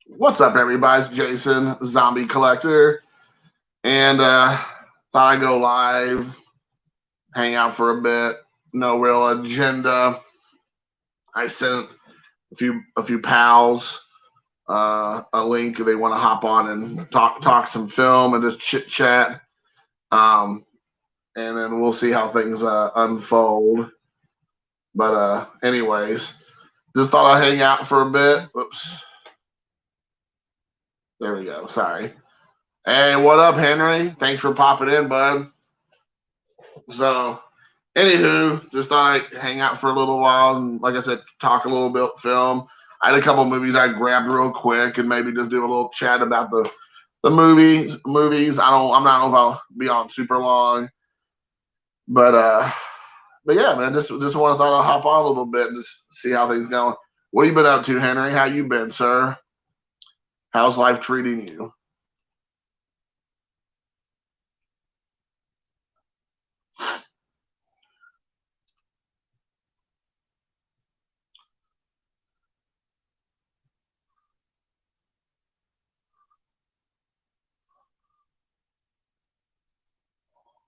What's up, everybody? It's Jason, Zombie Collector, and thought I'd go live, hang out for a bit. No real agenda. I sent a few pals a link. They want to hop on and talk some film and just chit chat. Um, and then we'll see how things unfold. But anyways, just thought I'd hang out for a bit. Oops, there we go. Sorry. Hey, what up, Henry? Thanks for popping in, bud. So, anywho, just thought I'd hang out for a little while and, like I said, talk a little bit film. I had a couple movies I grabbed real quick and maybe just do a little chat about the movies. I'm not know if I'll be on super long, but yeah, man, just want to thought I'll hop on a little bit and just see how things going. What have you been up to, Henry? How you been, sir? How's life treating you?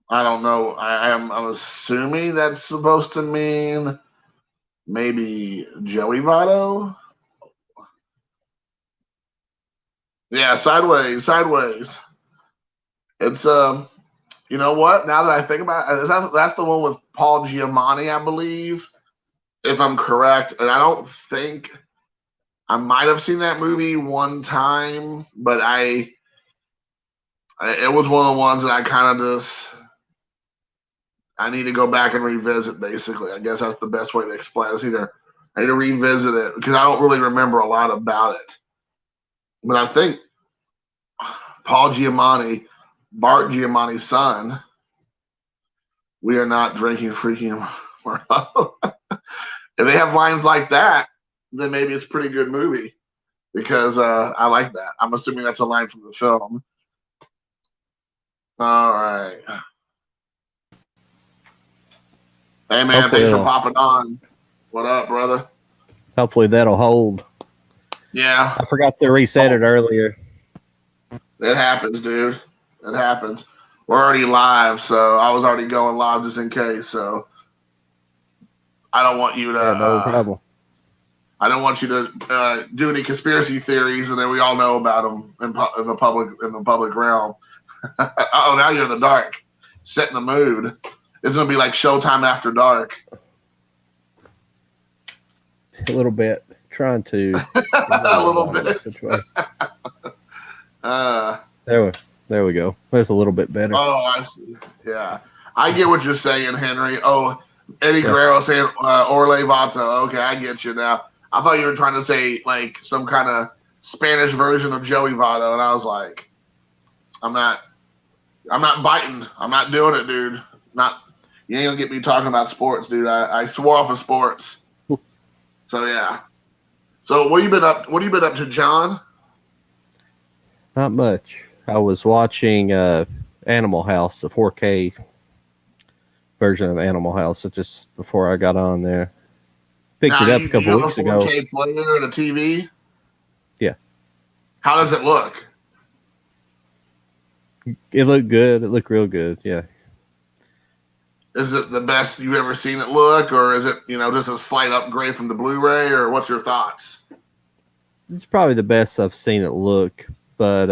I don't know. I'm assuming that's supposed to mean maybe Joey Votto. Yeah, sideways. It's you know what? Now that I think about it, that's the one with Paul Giamatti, I believe, if I'm correct. And I don't think I might have seen that movie one time, but it was one of the ones that I kind of just I need to go back and revisit. Basically, I guess that's the best way to explain it. It's either I need to revisit it because I don't really remember a lot about it, but I think Paul Giamatti, Bart Giamatti's son. We are not drinking freaking. If they have lines like that, then maybe it's a pretty good movie because I like that. I'm assuming that's a line from the film. All right. Hey man, Hopefully thanks for it'll popping on. What up, brother? hopefully that'll hold. Yeah. I forgot to reset it earlier. It happens, dude. It happens. We're already live, so I was already going live just in case. So I don't want you to. Yeah, no problem. I don't want you to do any conspiracy theories, and then we all know about them in the public realm. Oh, now you're in the dark, setting the mood. It's gonna be like Showtime after dark. A little bit. Trying to A little bit. There we go. That's a little bit better. Oh, I see. Yeah, I get what you're saying, Henry. Oh, Eddie Guerrero saying Orle Vato. Okay, I get you now. I thought you were trying to say like some kind of Spanish version of Joey Votto, and I was like, I'm not biting. I'm not doing it, dude. Not you ain't gonna get me talking about sports, dude. I swore off of sports. So yeah. So what have you been up to, John? Not much. I was watching Animal House, the 4K version of Animal House, just before I got on there. Picked it up a couple weeks ago. Do you have a 4K player and a TV? Yeah. How does it look? It looked good. It looked real good. Yeah. Is it the best you've ever seen it look, or is it just a slight upgrade from the Blu-ray, or what's your thoughts? It's probably the best I've seen it look, but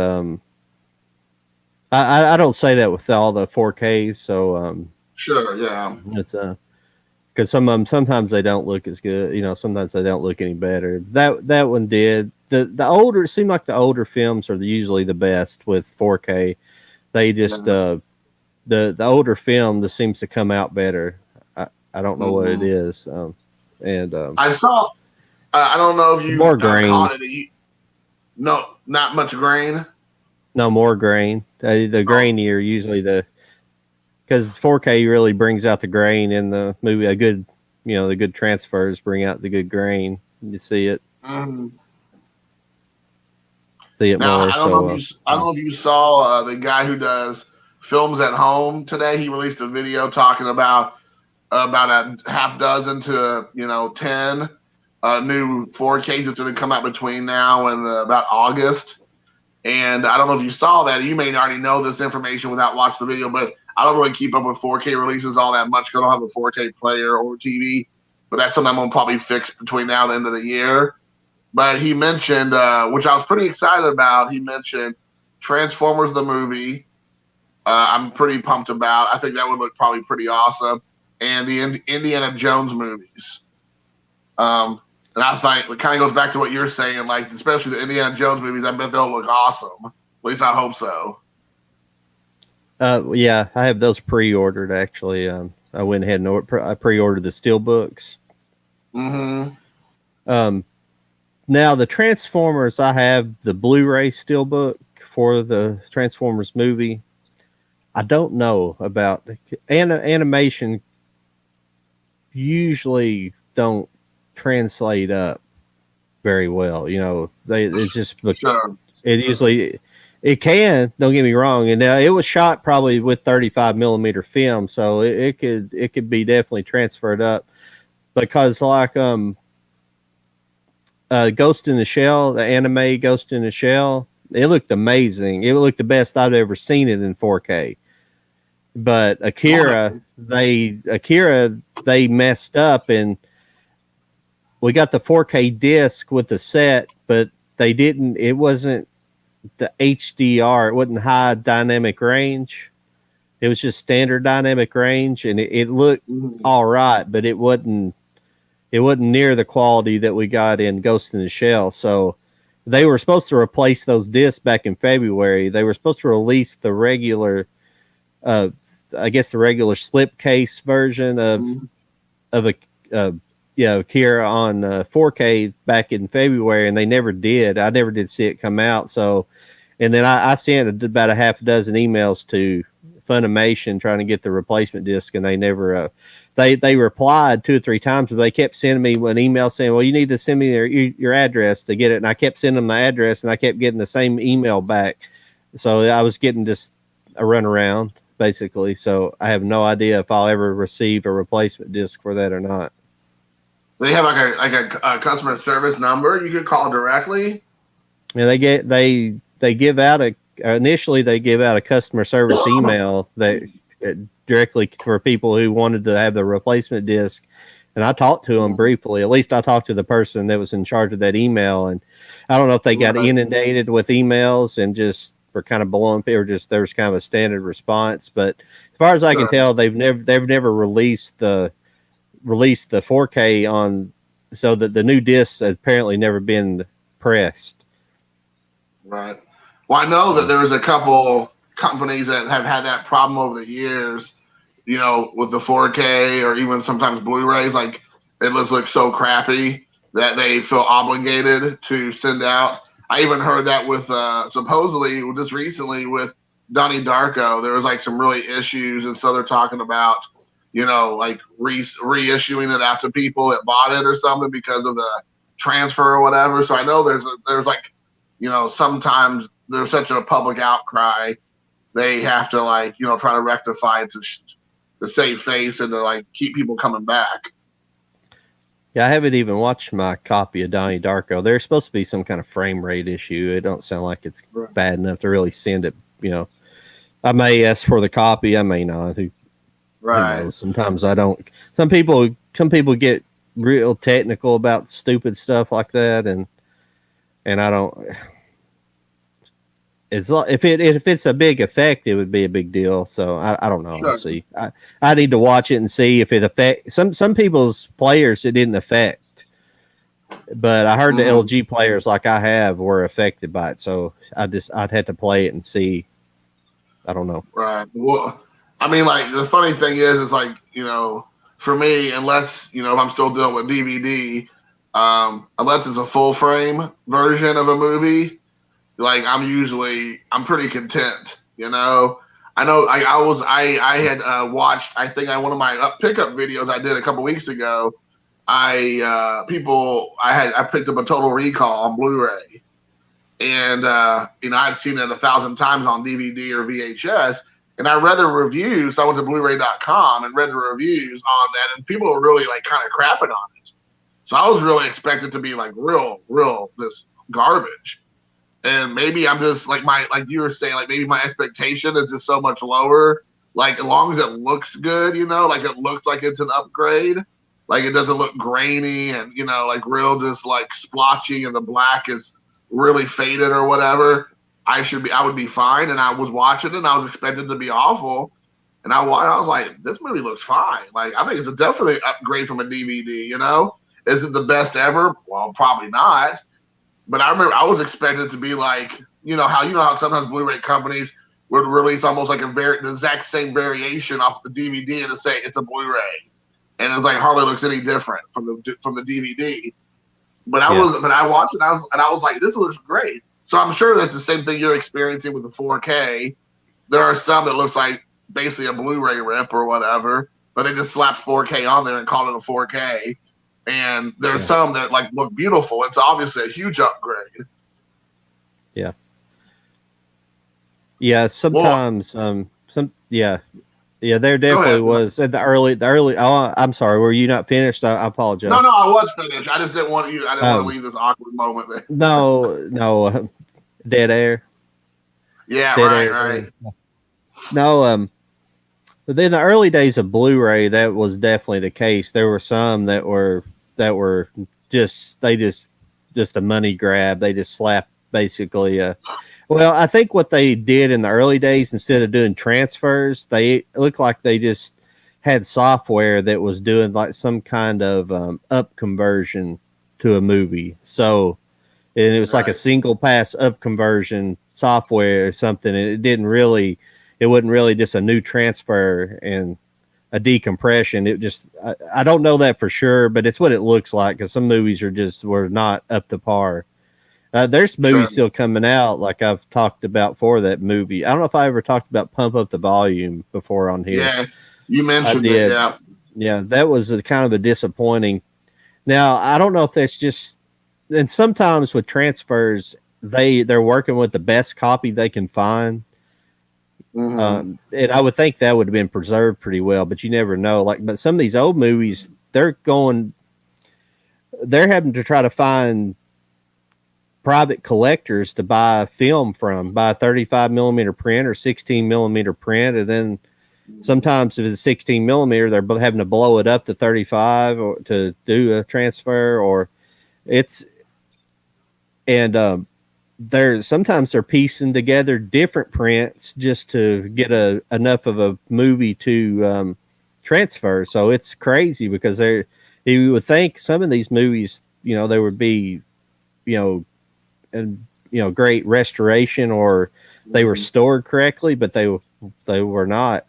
I don't say that with all the 4Ks. So sure, yeah, it's because some of them sometimes they don't look as good. Sometimes they don't look any better. That one did. The older, it seemed like the older films are usually the best with 4K. They just the older film just seems to come out better. I don't know what it is. I saw. I don't know if you more grain. Caught it. No, not much grain. No, more grain. The grainier usually because 4K really brings out the grain in the movie. A good, the good transfers bring out the good grain. You see it. See it now, more. I don't know if you saw the guy who does films at home today. He released a video talking about a half dozen to 10 new 4Ks that's going to come out between now and about August. And I don't know if you saw that. You may already know this information without watching the video, but I don't really keep up with 4K releases all that much because I don't have a 4K player or TV. But that's something I'm going to probably fix between now and the end of the year. But he mentioned, which I was pretty excited about, he mentioned Transformers the movie. I'm pretty pumped about. I think that would look probably pretty awesome. And the Indiana Jones movies. And I think it kind of goes back to what you're saying, like especially the Indiana Jones movies. I bet they'll look awesome. At least I hope so. Yeah, I have those pre-ordered actually. I went ahead and I pre-ordered the steelbooks. Mm-hmm. Now the Transformers, I have the Blu-ray steelbook for the Transformers movie. I don't know about animation. Usually don't translate up very well. It's just sure. It can, don't get me wrong, and it was shot probably with 35 millimeter film, so it could be definitely transferred up, because like Ghost in the Shell, the anime Ghost in the Shell, it looked amazing. It looked the best I've ever seen it in 4K. But Akira, they messed up, and we got the 4K disc with the set, but it wasn't the HDR. It wasn't high dynamic range. It was just standard dynamic range, and it looked all right, but it wasn't near the quality that we got in Ghost in the Shell. So they were supposed to replace those discs back in February. They were supposed to release the regular, I guess the regular slipcase version of Akira on 4K back in February, and they never did. I never did see it come out. So, and then I sent about a half a dozen emails to Funimation trying to get the replacement disc, and they never. They replied 2 or 3 times, but they kept sending me an email saying, "Well, you need to send me your address to get it." And I kept sending them my address, and I kept getting the same email back. So I was getting just a runaround basically. So I have no idea if I'll ever receive a replacement disc for that or not. They have like a customer service number you could call directly. Yeah, they give out initially they give out a customer service email that directly for people who wanted to have the replacement disc. And I talked to them briefly. At least I talked to the person that was in charge of that email. And I don't know if they got inundated with emails and just were kind of blowing people, or just there was kind of a standard response. But as far as I can tell, they've never released the 4K on, so that the new discs apparently never been pressed. Right. Well, I know that there's a couple companies that have had that problem over the years, with the 4K or even sometimes Blu-rays. Like, it just looks so crappy that they feel obligated to send out. I even heard that with supposedly just recently with Donnie Darko, there was like some really issues, and so they're talking about like reissuing it out to people that bought it or something because of the transfer or whatever. So I know there's like, sometimes there's such a public outcry, they have to try to rectify it to save face and to like keep people coming back. Yeah, I haven't even watched my copy of Donnie Darko. There's supposed to be some kind of frame rate issue. It don't sound like it's bad enough to really send it. I may ask for the copy, I may not. Right. Sometimes I don't. Some people get real technical about stupid stuff like that, and I don't. It's if it's a big effect, it would be a big deal. So I don't know. Sure. I'll see. I need to watch it and see if it affect some people's players. It didn't affect, but I heard the LG players like I have were affected by it. So I'd have to play it and see. I don't know. Right. Well, I mean, like, the funny thing is like, for me, unless, if I'm still dealing with DVD, unless it's a full frame version of a movie, like, I'm pretty content, I know I had watched, I think one of my pickup videos I did a couple weeks ago, I picked up a Total Recall on Blu-ray, and, I'd seen it 1,000 times on DVD or VHS. And I read the reviews. I went to Bluray.com and read the reviews on that, and people were really like kind of crapping on it. So I was really expected to be like real this garbage. And maybe I'm just like like you were saying, like maybe my expectation is just so much lower. Like as long as it looks good, like it looks like it's an upgrade. Like it doesn't look grainy and like real just like splotchy and the black is really faded or whatever. I would be fine. And I was watching it and I was expected to be awful. And I was like, this movie looks fine. Like I think it's definitely an upgrade from a DVD. Is it the best ever? Well, probably not. But I remember I was expected to be like, how sometimes Blu-ray companies would release almost like the exact same variation off the DVD and to say it's a Blu-ray, and it's like hardly looks any different from the DVD. But I watched it and I was like, this looks great. So I'm sure that's the same thing you're experiencing with the 4K. There are some that looks like basically a Blu-ray rip or whatever, but they just slapped 4K on there and called it a 4K. And there's some that like look beautiful. It's obviously a huge upgrade. Yeah. Yeah. Sometimes, there definitely was at the early. Oh, I'm sorry. Were you not finished? I apologize. No, I was finished. I just didn't want to leave this awkward moment there. No, dead air. Yeah, dead right. No, but in the early days of Blu-ray, that was definitely the case. There were some that were just a money grab. They just slapped basically. Well, I think what they did in the early days, instead of doing transfers, they looked like they just had software that was doing like some kind of up conversion to a movie. So, and it was like a single pass up conversion software or something. And it wasn't really just a new transfer and a decompression. It just, I don't know that for sure, but it's what it looks like because some movies were not up to par. There's movies still coming out, like I've talked about for that movie. I don't know if I ever talked about Pump Up the Volume before on here. Yeah, you mentioned it. Yeah. Yeah, that was kind of a disappointing. Now, I don't know if that's just, and sometimes with transfers, they're working with the best copy they can find. Mm-hmm. And I would think that would have been preserved pretty well, but you never know. But some of these old movies, they're having to try to find private collectors to buy film from, buy a 35 millimeter print or 16 millimeter print. And then sometimes if it's 16 millimeter, they're having to blow it up to 35 or to do a transfer sometimes they're piecing together different prints just to get enough of a movie to transfer. So it's crazy because you would think some of these movies, there would be, great restoration or they were stored correctly, but they were not.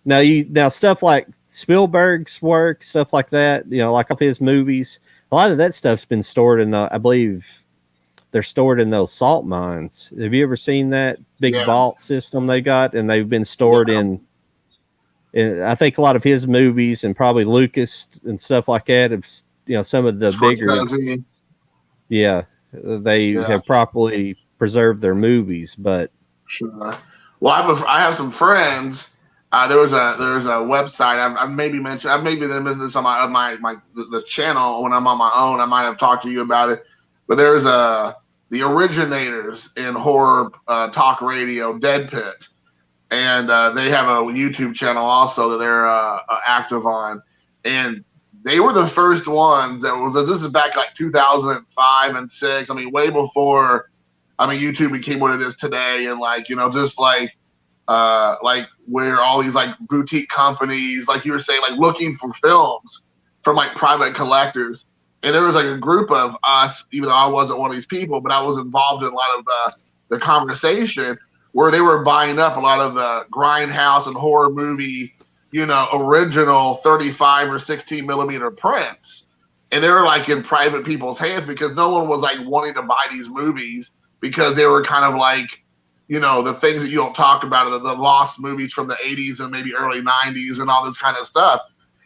Now stuff like Spielberg's work, stuff like that, like of his movies, a lot of that stuff's been stored I believe they're stored in those salt mines. Have you ever seen that big vault system they got? And they've been stored in I think a lot of his movies and probably Lucas and stuff like that have, some of the bigger, they have properly preserved their movies, but sure. Well, I have some friends. There's a website. I've maybe mentioned. I've maybe mentioned this on the channel when I'm on my own. I might have talked to you about it. But there's the originators in horror talk radio, Dead Pit, and they have a YouTube channel also that they're active on, and they were the first ones this is back like 2005 and 6. I mean, way before, YouTube became what it is today. And just like where all these like boutique companies, like you were saying, like looking for films from like private collectors. And there was like a group of us, even though I wasn't one of these people, but I was involved in a lot of the conversation where they were buying up a lot of the grindhouse and horror movie, original 35 or 16 millimeter prints. And they were like in private people's hands because no one was like wanting to buy these movies because they were kind of like, the things that you don't talk about, the lost movies from the 80s and maybe early 90s and all this kind of stuff.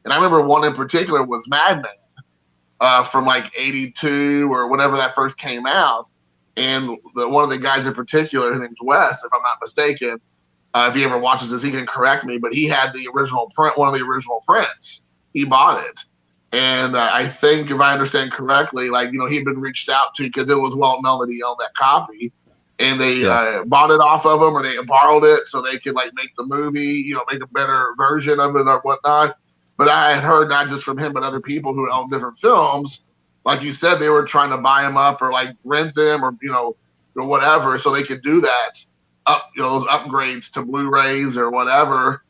And I remember one in particular was Mad Men from like 82 or whenever that first came out. And one of the guys in particular, his name's Wes, if I'm not mistaken, if he ever watches this, he can correct me, but he had the original print, one of the original prints. He bought it. And I think, if I understand correctly, like, he'd been reached out to because it was well known that he owned that copy, and they Yeah. bought it off of him, or they borrowed it so they could like make the movie, make a better version of it or whatnot. But I had heard not just from him, but other people who own different films, like you said, they were trying to buy them up or like rent them or whatever, so they could do that those upgrades to Blu-rays or whatever,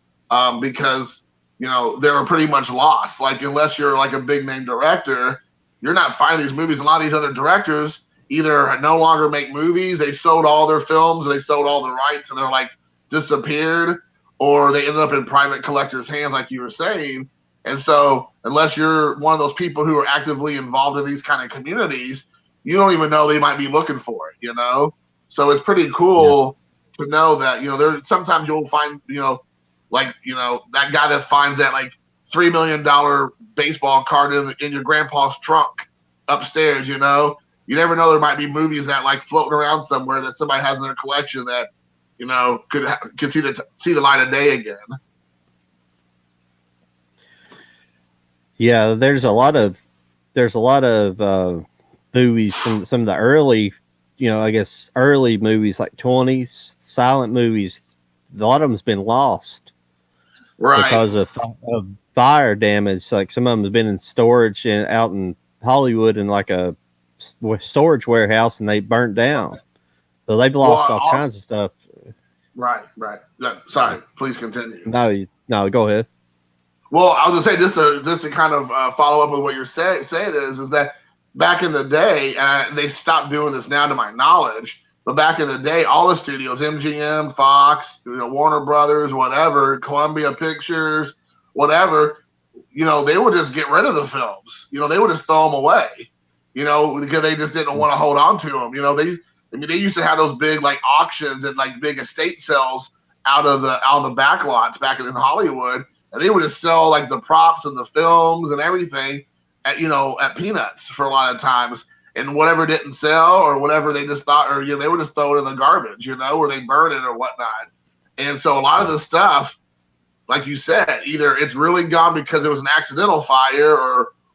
because they were pretty much lost. Like, unless you're like a big name director, you're not finding these movies. A lot of these other directors either no longer make movies, they sold all their films, or they sold all the rights, and they're like disappeared, or they ended up in private collectors' hands, like you were saying. And so, unless you're one of those people who are actively involved in these kind of communities, you don't even know they might be looking for it. So it's pretty cool to know that there sometimes you'll find that guy that finds that like $3 million baseball card in your grandpa's trunk upstairs. You never know, there might be movies that like floating around somewhere that somebody has in their collection that could see the light of day again. Yeah, there's a lot of movies from some of the early, I guess early movies, like 20s silent movies. A lot of them's been lost, right? Because of fire damage. Like, some of them have been in storage out in Hollywood in like a storage warehouse, and they burnt down. So they've lost all kinds of stuff. Right. Sorry, please continue. No, go ahead. Well, I was gonna say, just to kind of follow up with what you're saying is that back in the day, they stopped doing this now to my knowledge, but back in the day, all the studios, MGM, Fox, Warner Brothers, whatever, Columbia Pictures, whatever, they would just get rid of the films. They would just throw them away, because they just didn't want to hold on to them. They used to have those big like auctions and like big estate sales out of the back lots back in Hollywood. And they would just sell like the props and the films and everything at peanuts for a lot of times. And whatever didn't sell or whatever they just thought, or they would just throw it in the garbage, or they burn it or whatnot. And so a lot of the stuff, like you said, either it's really gone because it was an accidental fire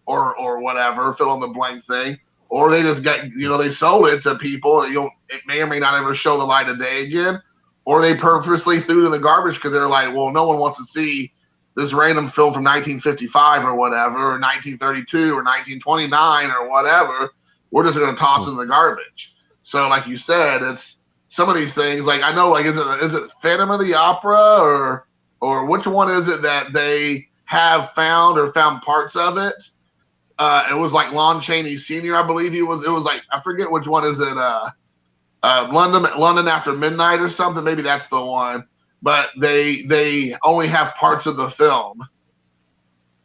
or whatever, fill in the blank thing, or they just got they sold it to people. It may or may not ever show the light of day again, or they purposely threw it in the garbage because they're like, well, no one wants to see this random film from 1955 or whatever, or 1932 or 1929 or whatever. We're just going to toss it in the garbage. So, like you said, it's some of these things. Like, I know, like, is it Phantom of the Opera or which one is it that they have found parts of it? It was like Lon Chaney Sr., I believe it was like, I forget which one is it. London After Midnight or something. Maybe that's the one. But they only have parts of the film.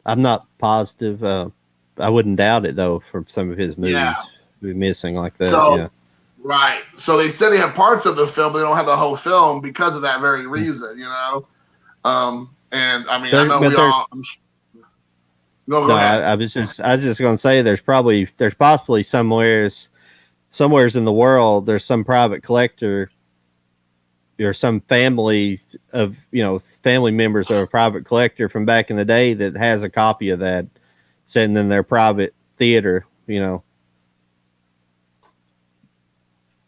I'm not positive. I wouldn't doubt it, though, from some of his movies. Yeah. Be missing like that. So, yeah. Right. So they said they have parts of the film, but they don't have the whole film because of that very reason, And I mean, I know we all. No, I was just going to say there's possibly somewheres in the world there's some private collector or some family of family members of a private collector from back in the day that has a copy of that sitting in their private theater.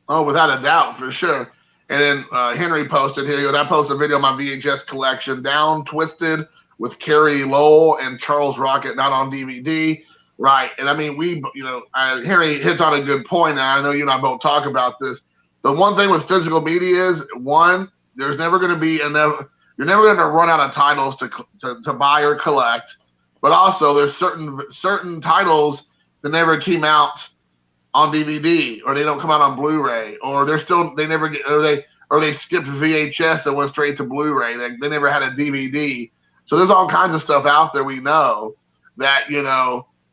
Oh, without a doubt, for sure. And then Henry posted here. I posted a video of my VHS collection, Down Twisted, with Carrie Lowell and Charles Rocket, not on DVD. Right. And I mean, Henry hits on a good point, and I know you and I both talk about this. The one thing with physical media is, one, there's never going to be enough. You're never going to run out of titles to buy or collect. But also, there's certain titles that never came out on DVD, or they don't come out on Blu-ray, or they never get, or they skipped VHS and went straight to Blu-ray. They never had a DVD. So there's all kinds of stuff out there we know that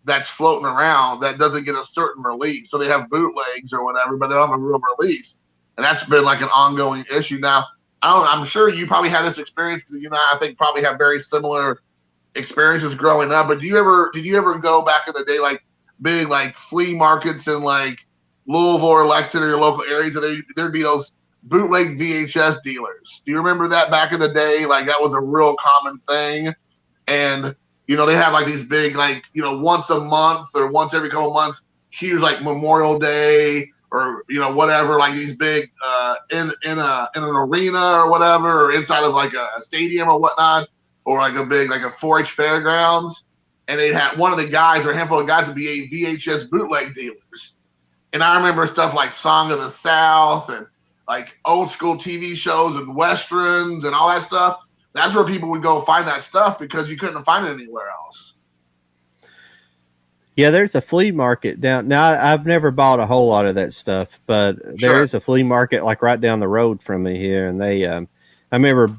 that's floating around that doesn't get a certain release. So they have bootlegs or whatever, but they don't have a real release. And that's been like an ongoing issue. Now, I'm sure you probably had this experience. I think probably have very similar experiences growing up. But did you ever go back in the day, like big like flea markets in like Louisville or Lexington or your local areas, and there'd be those bootleg VHS dealers? Do you remember that back in the day? Like, that was a real common thing. And they have like these big, like, once a month or once every couple months, huge like Memorial Day or whatever, like these big in an arena or whatever, or inside of like a stadium or whatnot, or like a big like a 4-H fairgrounds, and they had one of the guys or a handful of guys would be a VHS bootleg dealers. And I remember stuff like Song of the South and like old school TV shows and westerns and all that stuff. That's where people would go find that stuff because you couldn't find it anywhere else. Yeah, there's a flea market down. Now, I've never bought a whole lot of that stuff, but there is a flea market like right down the road from me here. And they, I remember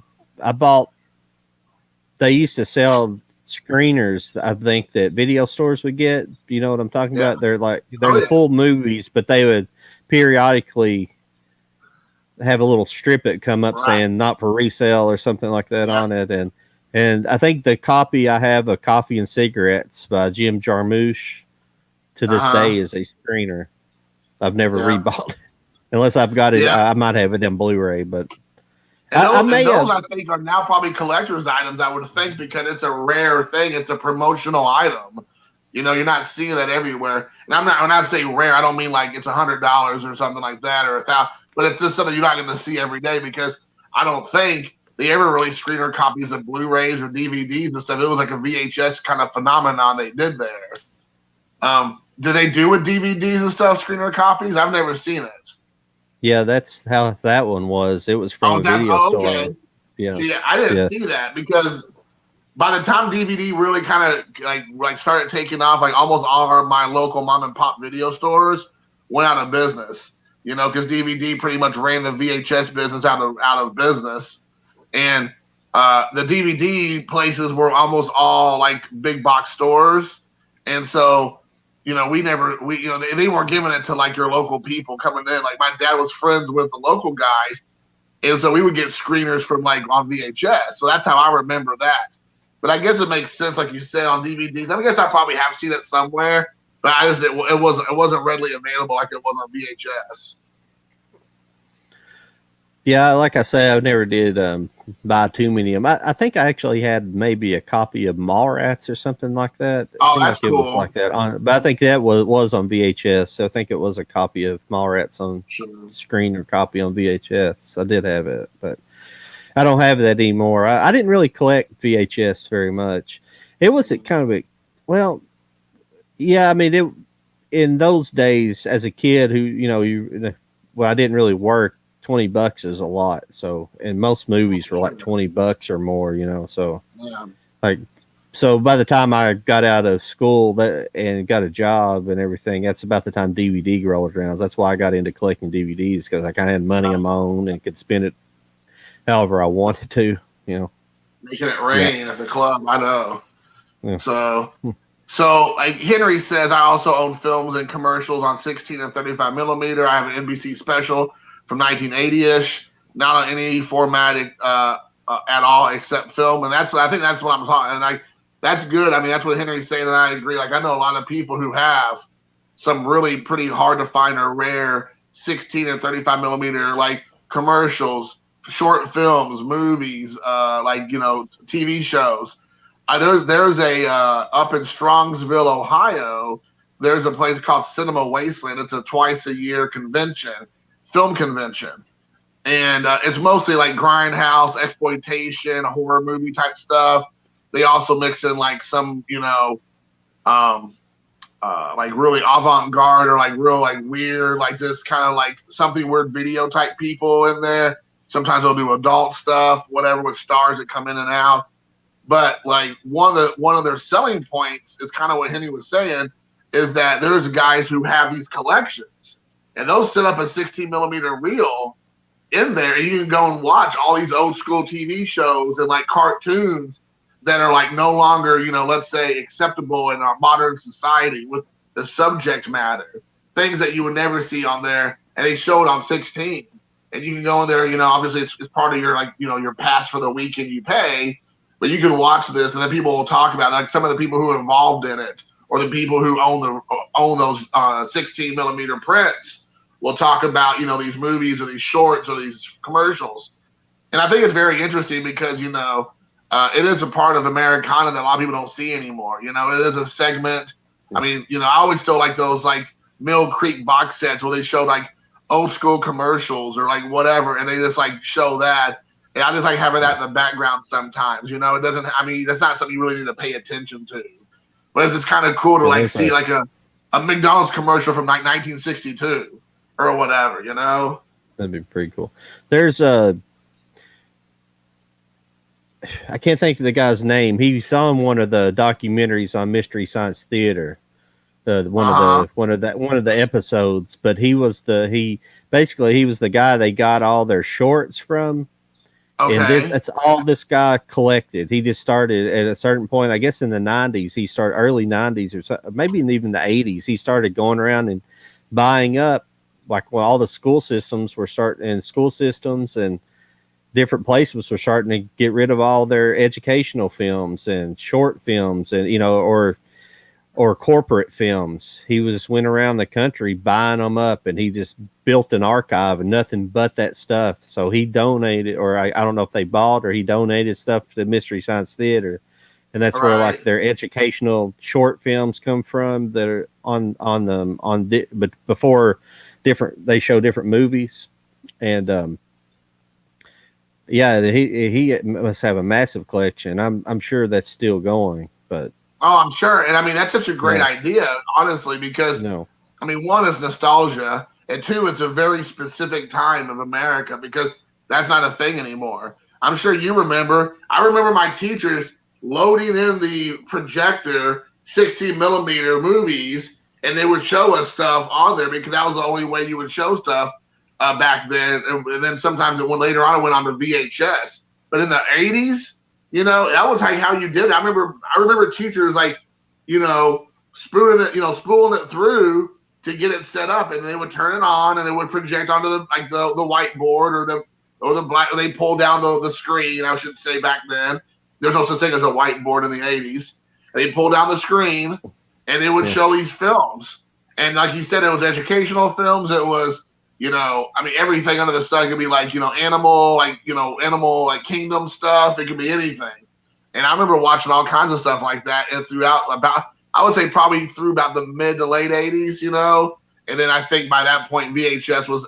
they used to sell screeners, I think, that video stores would get. You know what I'm talking about? They're the full movies, but they would periodically have a little strip that come up saying not for resale or something like that on it. And I think the copy I have of Coffee and Cigarettes by Jim Jarmusch to this day is a screener. I've never rebought it. Unless I've got it. I might have it in Blu-ray, but I think are now probably collector's items, I would think, because it's a rare thing. It's a promotional item. You're not seeing that everywhere. And when I say rare, I don't mean like it's $100 or something like that or $1,000, but it's just something you're not going to see every day because I don't think they ever really screener copies of Blu-rays or DVDs and stuff. It was like a VHS kind of phenomenon they did there. Do they do with DVDs and stuff, screener copies? I've never seen it. Yeah, that's how that one was. It was from a video store. Yeah. See, I didn't see that because by the time DVD really kind of like started taking off, like almost all of my local mom and pop video stores went out of business. Because DVD pretty much ran the VHS business out of business. And the DVD places were almost all like big box stores, and so they weren't giving it to like your local people coming in. Like my dad was friends with the local guys, and so we would get screeners from like on VHS. So that's how I remember that. But I guess it makes sense, like you said, on DVDs. I guess I probably have seen it somewhere, but it wasn't readily available like it was on VHS. Yeah, like I say, I never did buy too many of them. I think I actually had maybe a copy of Mallrats or something like that. Oh, that's cool. It was like that but I think that was on VHS. So I think it was a copy of Mallrats on screen or copy on VHS. I did have it, but I don't have that anymore. I didn't really collect VHS very much. It was kind of I mean, in those days as a kid who, I didn't really work. $20 is a lot. So, and most movies were like $20 or more, so so by the time I got out of school and got a job and everything, that's about the time DVD rolled around. That's why I got into collecting DVDs, because I kind of had money of my own and could spend it however I wanted to, Making it rain at the club. I know. Yeah. So like Henry says, I also own films and commercials on 16 and 35 millimeter. I have an NBC special from 1980-ish, not on any format at all except film, and I think that's what I'm talking. And that's good. I mean, that's what Henry's saying, and I agree. Like I know a lot of people who have some really pretty hard to find or rare 16 and 35 millimeter like commercials, short films, movies, TV shows. There's a up in Strongsville, Ohio. There's a place called Cinema Wasteland. It's a twice a year film convention, and it's mostly like grindhouse, exploitation, horror movie type stuff. They also mix in like some like really avant-garde or like real like weird, like just kind of like something weird video type people in there. Sometimes they'll do adult stuff, whatever, with stars that come in and out. But like one of their selling points is kind of what Henry was saying, is that there's guys who have these collections. And they'll set up a 16 millimeter reel in there, and you can go and watch all these old school TV shows and like cartoons that are like no longer, let's say, acceptable in our modern society with the subject matter. Things that you would never see on there, and they show it on 16. And you can go in there, obviously it's part of your your pass for the weekend you pay, but you can watch this, and then people will talk about it, like some of the people who are involved in it, or the people who own those 16 millimeter prints. We'll talk about, these movies or these shorts or these commercials. And I think it's very interesting because, it is a part of Americana that a lot of people don't see anymore. You know, it is a segment. I mean, you know, I always still like those like Mill Creek box sets where they show like old school commercials or like whatever, and they just like show that. And I just like having that in the background sometimes. You know, it doesn't. I mean, that's not something you really need to pay attention to, but it's just kind of cool to like see like a McDonald's commercial from like 1962 or whatever. You know, that'd be pretty cool. There's I can't think of the guy's name. He saw in one of the documentaries on Mystery Science Theater. One of the episodes, but he was the guy they got all their shorts from. Okay. And that's all this guy collected. He just started at a certain point, I guess in the 90s. He started early 90s or so, maybe even the 80s. He started going around and buying up like when all the school systems were starting, and school systems and different places were starting to get rid of all their educational films and short films and, you know, or corporate films. He went around the country buying them up, and he just built an archive of nothing but that stuff. So he donated, or I don't know if they bought or he donated stuff to the Mystery Science Theater. And that's where like their educational short films come from that are but before they show different movies. And, yeah, he must have a massive collection. I'm sure that's still going, but. Oh, I'm sure. And I mean, that's such a great idea, honestly, because I mean, one is nostalgia, and two, it's a very specific time of America because that's not a thing anymore. I'm sure you remember. I remember my teachers loading in the projector 16 millimeter movies, and they would show us stuff on there because that was the only way you would show stuff back then. And then sometimes later on, it went on to VHS. But in the 80s, you know, that was how you did it. I remember teachers like, you know, spooling it through to get it set up, and they would turn it on and they would project onto the whiteboard or the black. They pull down the screen. I should say back then there's no such thing as a whiteboard in the 80s. They pull down the screen and they would show these films. And like you said, it was educational films. It was, you know, I mean, everything under the sun could be like, you know, animal like kingdom stuff. It could be anything. And I remember watching all kinds of stuff like that. And I would say probably through about the mid to late 80s, you know. And then I think by that point, VHS was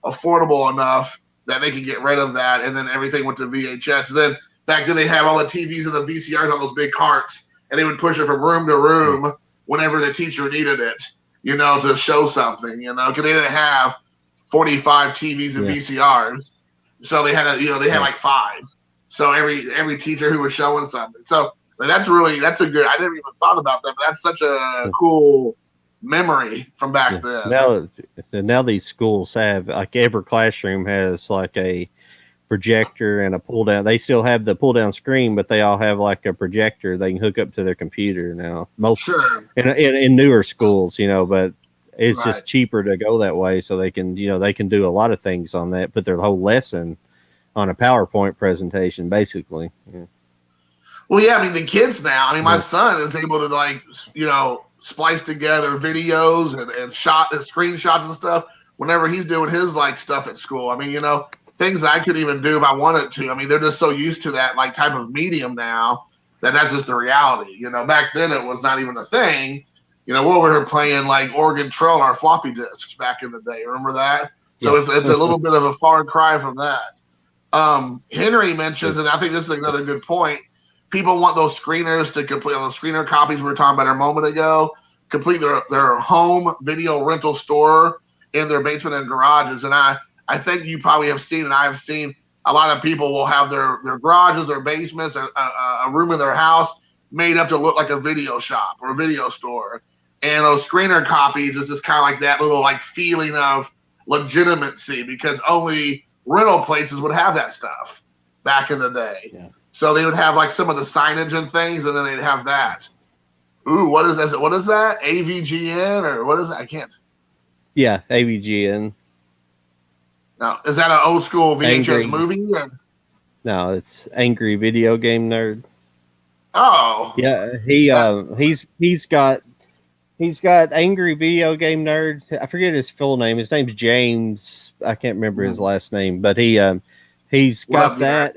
affordable enough that they could get rid of that. And then everything went to VHS. And then back then they have all the TVs and the VCRs on those big carts. And they would push it from room to room whenever the teacher needed it, you know, to show something, you know, because they didn't have 45 TVs and VCRs, so they had like 5. So every teacher who was showing something. So that's a good. I never even thought about that, but that's such a cool memory from back then. Now these schools have like every classroom has like a projector and a pull down. They still have the pull down screen, but they all have like a projector they can hook up to their computer now. In newer schools, you know, but. It's just cheaper to go that way, so they can do a lot of things on that. Put their whole lesson on a PowerPoint presentation, basically. Yeah. Well, yeah, I mean the kids now. I mean, my son is able to like, you know, splice together videos and screenshots and stuff whenever he's doing his like stuff at school. I mean, you know, things that I could even do if I wanted to. I mean, they're just so used to that like type of medium now that's just the reality. You know, back then it was not even a thing. You know, we were playing like Oregon Trail on our floppy disks back in the day. Remember that? So it's a little bit of a far cry from that. Henry mentions, and I think this is another good point, people want those screeners to complete, those screener copies we were talking about a moment ago, complete their home video rental store in their basement and garages. And I think you probably have seen, and I have seen, a lot of people will have their garages, their basements, a room in their house made up to look like a video shop or a video store. And those screener copies is just kind of like that little like feeling of legitimacy because only rental places would have that stuff back in the day. Yeah. So they would have like some of the signage and things, and then they'd have that. Ooh, what is that? What is that? AVGN or what is that? I can't. Yeah, AVGN. Now, is that an old school VHS movie? Or? No, it's Angry Video Game Nerd. Oh. Yeah, he's got Angry Video Game Nerd. I forget his full name. His name's James. I can't remember his last name, but he's got that.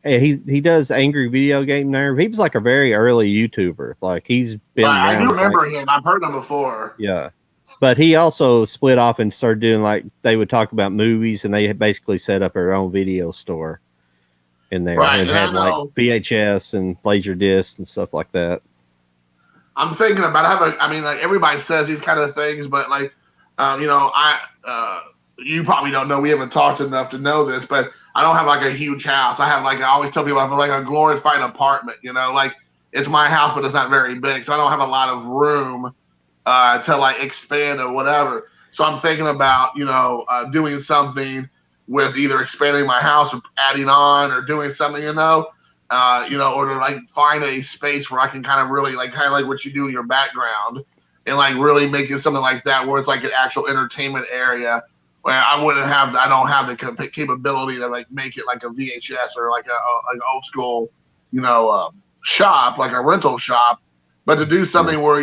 he does Angry Video Game Nerd. He was like a very early YouTuber. Like he's been I around. do remember him. I've heard him before. Yeah. But he also split off and started doing like they would talk about movies, and they had basically set up their own video store in there and had like VHS and laser discs and stuff like that. I'm thinking about like everybody says these kind of things, but like you probably don't know. We haven't talked enough to know this, but I don't have like a huge house. I have I always tell people I have like a glorified apartment. Like it's my house, but it's not very big, so I don't have a lot of room to like expand or whatever. So I'm thinking about doing something with either expanding my house or adding on or doing something, or to like find a space where I can kind of really like what you do in your background and like really making something like that where it's like an actual entertainment area where I don't have the capability to like make it like a VHS or like an old school, shop, like a rental shop, but to do something where,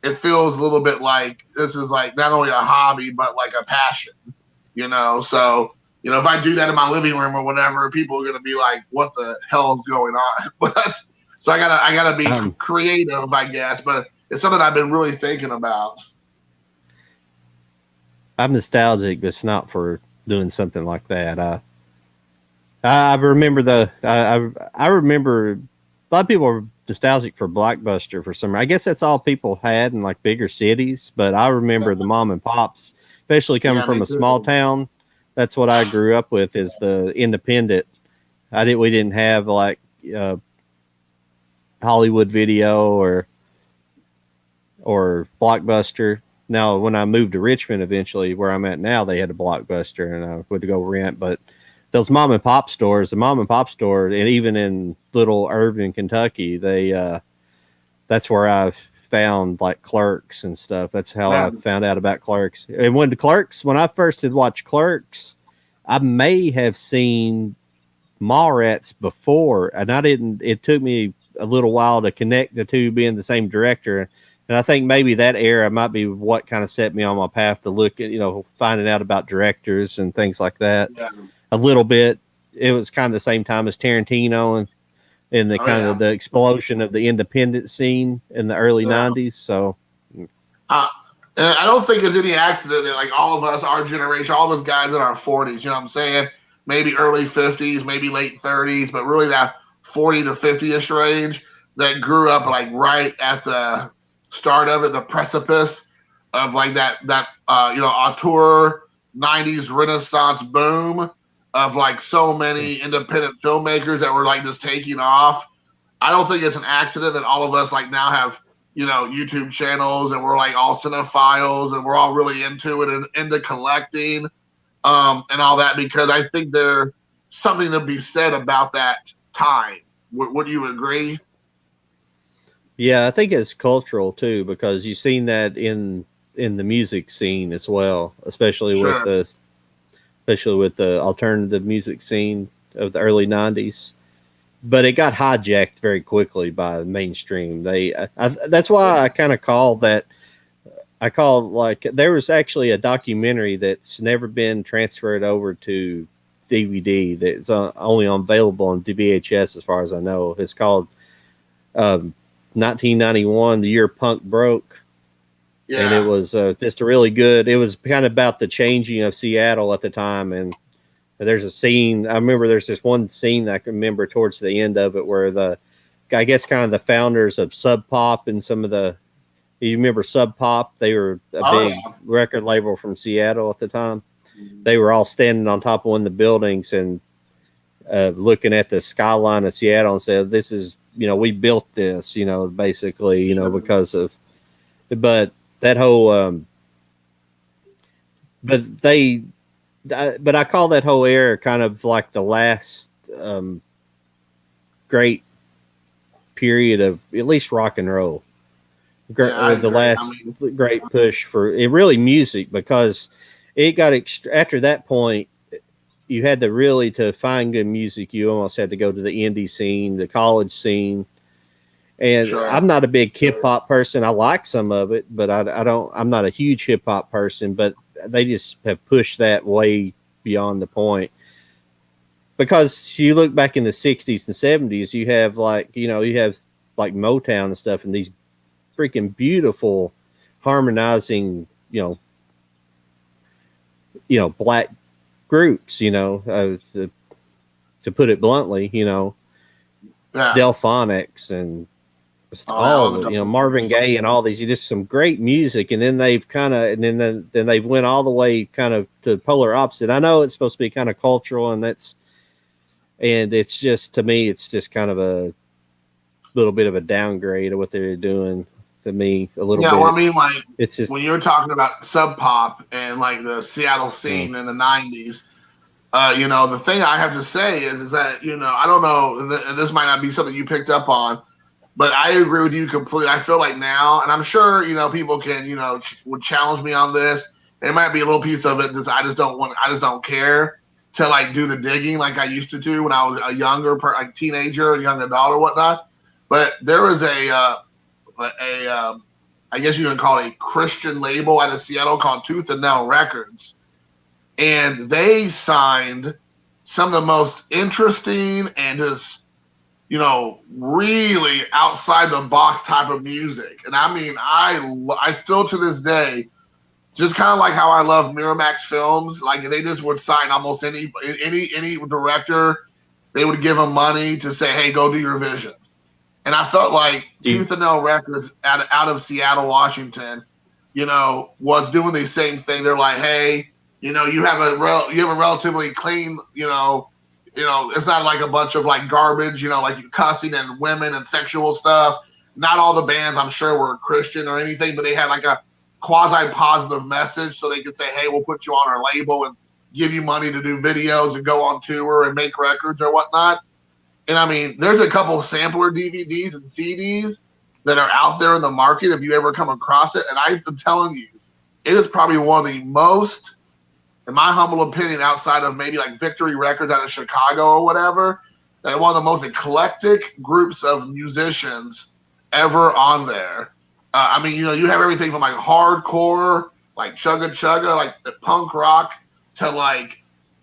it feels a little bit like this is like not only a hobby, but like a passion, so, if I do that in my living room or whatever, people are going to be like, what the hell is going on? So I gotta be creative, I guess, but it's something I've been really thinking about. I'm nostalgic, but it's not for doing something like that. I remember I remember a lot of people are nostalgic for Blockbuster for some. I guess that's all people had in like bigger cities, but I remember the mom and pops, especially coming from a small town. That's what I grew up with is the independent. We didn't have like Hollywood Video or Blockbuster. Now, when I moved to Richmond, eventually where I'm at now, they had a Blockbuster, and I would go rent. But those mom and pop stores, and even in little Irving, Kentucky, that's where I found like Clerks and stuff. That's how I found out about Clerks. And when I first had watched Clerks, I may have seen Mallrats before, and I didn't. It took me a little while to connect the two being the same director. And I think maybe that era might be what kind of set me on my path to look at, finding out about directors and things like that. Yeah. A little bit. It was kind of the same time as Tarantino and the the explosion of the independent scene in the early 90s. So I don't think it's any accident that like all of us, our generation, all of us guys in our 40s, you know what I'm saying? Maybe early 50s, maybe late 30s, but really that 40 to 50-ish range that grew up like right at the start of it, the precipice of like that auteur 90s Renaissance boom of like so many independent filmmakers that were like just taking off. I don't think it's an accident that all of us like now have YouTube channels and we're like all cinephiles and we're all really into it and into collecting and all that, because I think there's something to be said about that time. Would you agree? Yeah, I think it's cultural too, because you've seen that in the music scene as well, especially with the alternative music scene of the early 90s. But it got hijacked very quickly by the mainstream. That's why I kind of call that. I call like there was actually a documentary that's never been transferred over to DVD that's only available on VHS as far as I know. It's called 1991, the year punk broke. Yeah. And it was just a really good, it was kind of about the changing of Seattle at the time. And there's a scene, I remember there's this one scene that I can remember towards the end of it where I guess kind of the founders of Sub Pop and you remember Sub Pop? They were a big record label from Seattle at the time. They were all standing on top of one of the buildings and looking at the skyline of Seattle and said, this is, we built this, basically, because of, but that whole, but I call that whole era kind of like the last great period of at least rock and roll. Great push for it, really music, because it got after that point, you had to really, to find good music, you almost had to go to the indie scene, the college scene. And I'm not a big hip hop person. I like some of it, but I'm not a huge hip hop person, but they just have pushed that way beyond the point. because you look back in the 60s and 70s, you have like Motown and stuff, and these freaking beautiful harmonizing, black groups, to put it bluntly, Delphonics and Marvin Gaye and all these, just some great music. And then they've then they've went all the way kind of to the polar opposite. I know it's supposed to be kind of cultural, and it's just, to me, it's just kind of a little bit of a downgrade of what they're doing to me a little bit. Well, I mean, like, it's just, when you're talking about Sub Pop and like the Seattle scene in the 90s, the thing I have to say is that, I don't know, and this might not be something you picked up on, but I agree with you completely. I feel like now, and I'm sure, people can, would challenge me on this. It might be a little piece of it that I just don't care to like do the digging like I used to do when I was a younger, like teenager, young adult or whatnot. But there was I guess you can call it a Christian label out of Seattle called Tooth and Nail Records. And they signed some of the most interesting and just, really outside the box type of music. And I mean, I still to this day, just kind of like how I love Miramax films, like they just would sign almost any director. They would give them money to say, hey, go do your vision. And I felt like Tooth and Nail Records out of Seattle, Washington, was doing the same thing. They're like, hey, you have a relatively clean, it's not like a bunch of like garbage, like cussing and women and sexual stuff. Not all the bands, I'm sure, were Christian or anything, but they had like a quasi-positive message, so they could say, hey, we'll put you on our label and give you money to do videos and go on tour and make records or whatnot. And I mean, there's a couple sampler DVDs and CDs that are out there in the market if you ever come across it. And I'm telling you, it is probably one of the most, in my humble opinion, outside of maybe like Victory Records out of Chicago or whatever, that one of the most eclectic groups of musicians ever on there. I mean, you have everything from like hardcore, like chugga chugga, like the punk rock, to like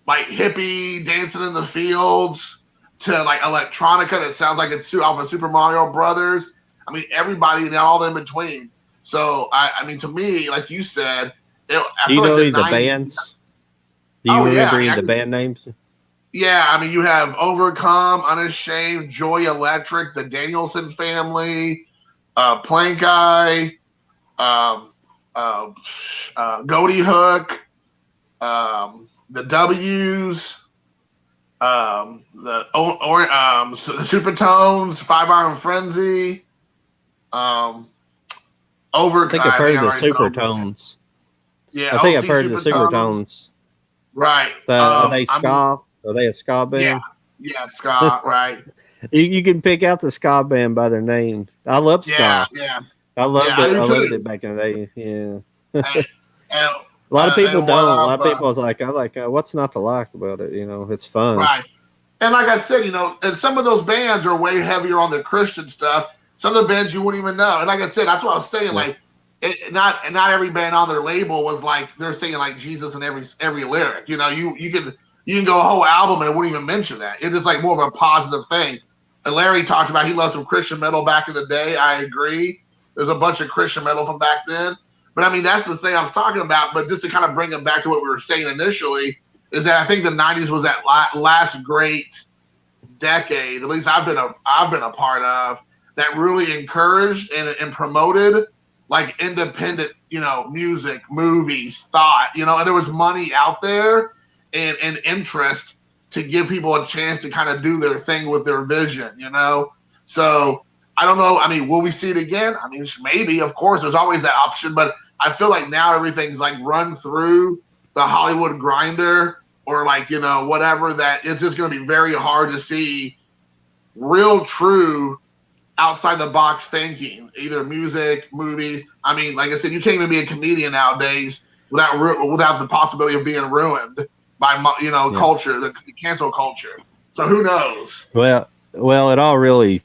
hippie dancing in the fields, to like electronica that sounds like it's off of Super Mario Brothers. I mean, everybody and all in between. So I mean, to me, like you said, do you know the bands? Do you remember any of the band names? Yeah, I mean, you have Overcome, Unashamed, Joy Electric, the Danielson Family, Plank Eye, Goaty Hook, the W's, the Supertones, 5 Iron Frenzy, Overcome. I think I've heard of the Supertones. Yeah, I think I've heard of the Supertones. Right. Are they ska? Are they a ska band? Yeah, ska, right. You can pick out the ska band by their names. I love ska. Yeah. I loved it. I loved it back in the day. Yeah. A lot of people don't. A lot of people are like, what's not to like about it? It's fun. Right. And like I said, and some of those bands are way heavier on the Christian stuff. Some of the bands you wouldn't even know. And like I said, that's what I was saying. Like, not every band on their label was like they're singing like Jesus in every lyric. You can go a whole album and it wouldn't even mention that. It's just like more of a positive thing. And Larry talked about he loved some Christian metal back in the day. I agree. There's a bunch of Christian metal from back then. But I mean, that's the thing I was talking about. But just to kind of bring it back to what we were saying initially, is that I think the 90s was that last great decade, at least I've been a part of, that really encouraged and promoted like independent, music, movies, thought, and there was money out there and interest to give people a chance to kind of do their thing with their vision, So I don't know. I mean, will we see it again? I mean, maybe, of course, there's always that option, but I feel like now everything's like run through the Hollywood grinder or like, whatever, that it's just going to be very hard to see real, true, outside the box thinking, either music, movies. I mean, like I said, you can't even be a comedian nowadays without the possibility of being ruined by, culture, the cancel culture. So who knows? Well, it all really,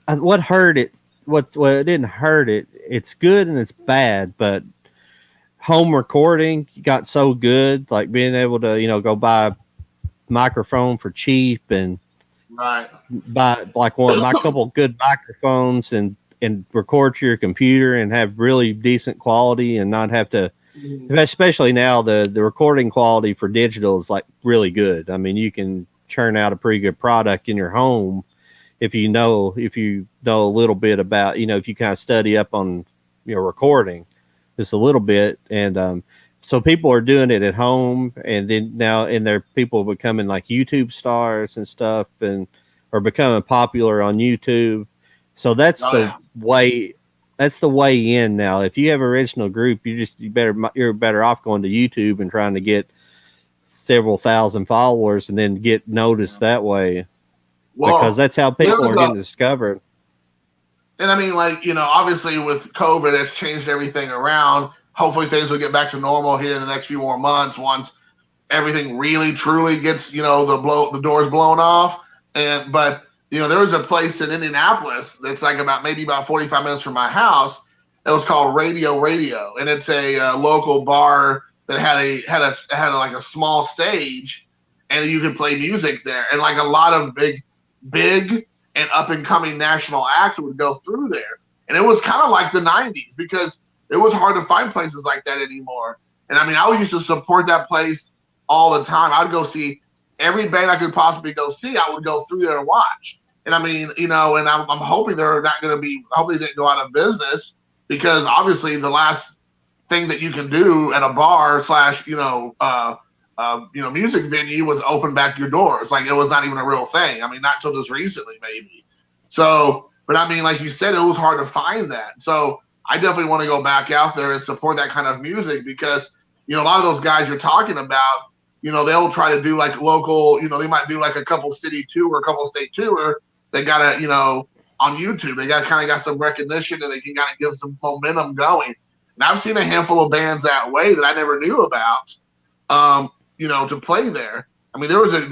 what hurt it, what didn't hurt it, it's good and it's bad, but home recording got so good, like being able to, go buy microphone for cheap and Right. buy like my couple good microphones and record to your computer and have really decent quality and not have to. Especially now, the recording quality for digital is like really good. I mean, you can churn out a pretty good product in your home if you know a little bit about, if you kind of study up on recording just a little bit. And so people are doing it at home, and then now and there people becoming like YouTube stars and stuff, and are becoming popular on YouTube. So that's way. That's the way in now. If you have an original group, you're better off going to YouTube and trying to get several thousand followers and then get noticed that way. Well, because that's how people are getting discovered. And I mean, like, obviously with COVID, it's changed everything around. Hopefully things will get back to normal here in the next few more months once everything really truly gets, the doors blown off. But there was a place in Indianapolis that's like maybe about 45 minutes from my house. It was called Radio, and it's a local bar that had like a small stage, and you could play music there. And like a lot of big and up and coming national acts would go through there. And it was kind of like the 90s because it was hard to find places like that anymore. And I mean, I used to support that place all the time. I'd go see every band I could possibly go see. I would go through there and watch. And I mean, and I'm hoping they're not going to be, hopefully they didn't go out of business, because obviously the last thing that you can do at a bar / music venue was open back your doors. Like it was not even a real thing. I mean, not till just recently maybe. So, but I mean, like you said, it was hard to find that. So I definitely want to go back out there and support that kind of music because, a lot of those guys you're talking about, they'll try to do like local, they might do like a couple city tour, a couple state tour. They got to, on YouTube, they got some recognition and they can kind of give some momentum going. And I've seen a handful of bands that way that I never knew about, to play there. I mean, there was an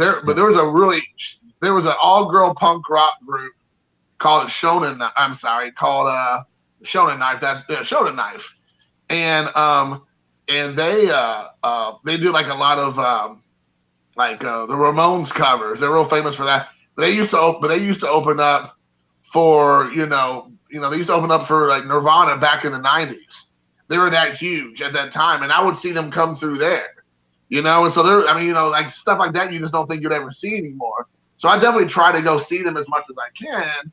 all-girl punk rock group called Shonen Knife. That's Shonen Knife. And they do like a lot of the Ramones covers. They're real famous for that. They used to open up for they used to open up for like Nirvana back in the 90s. They were that huge at that time, and I would see them come through there. And so like stuff like that you just don't think you'd ever see anymore. So I definitely try to go see them as much as I can.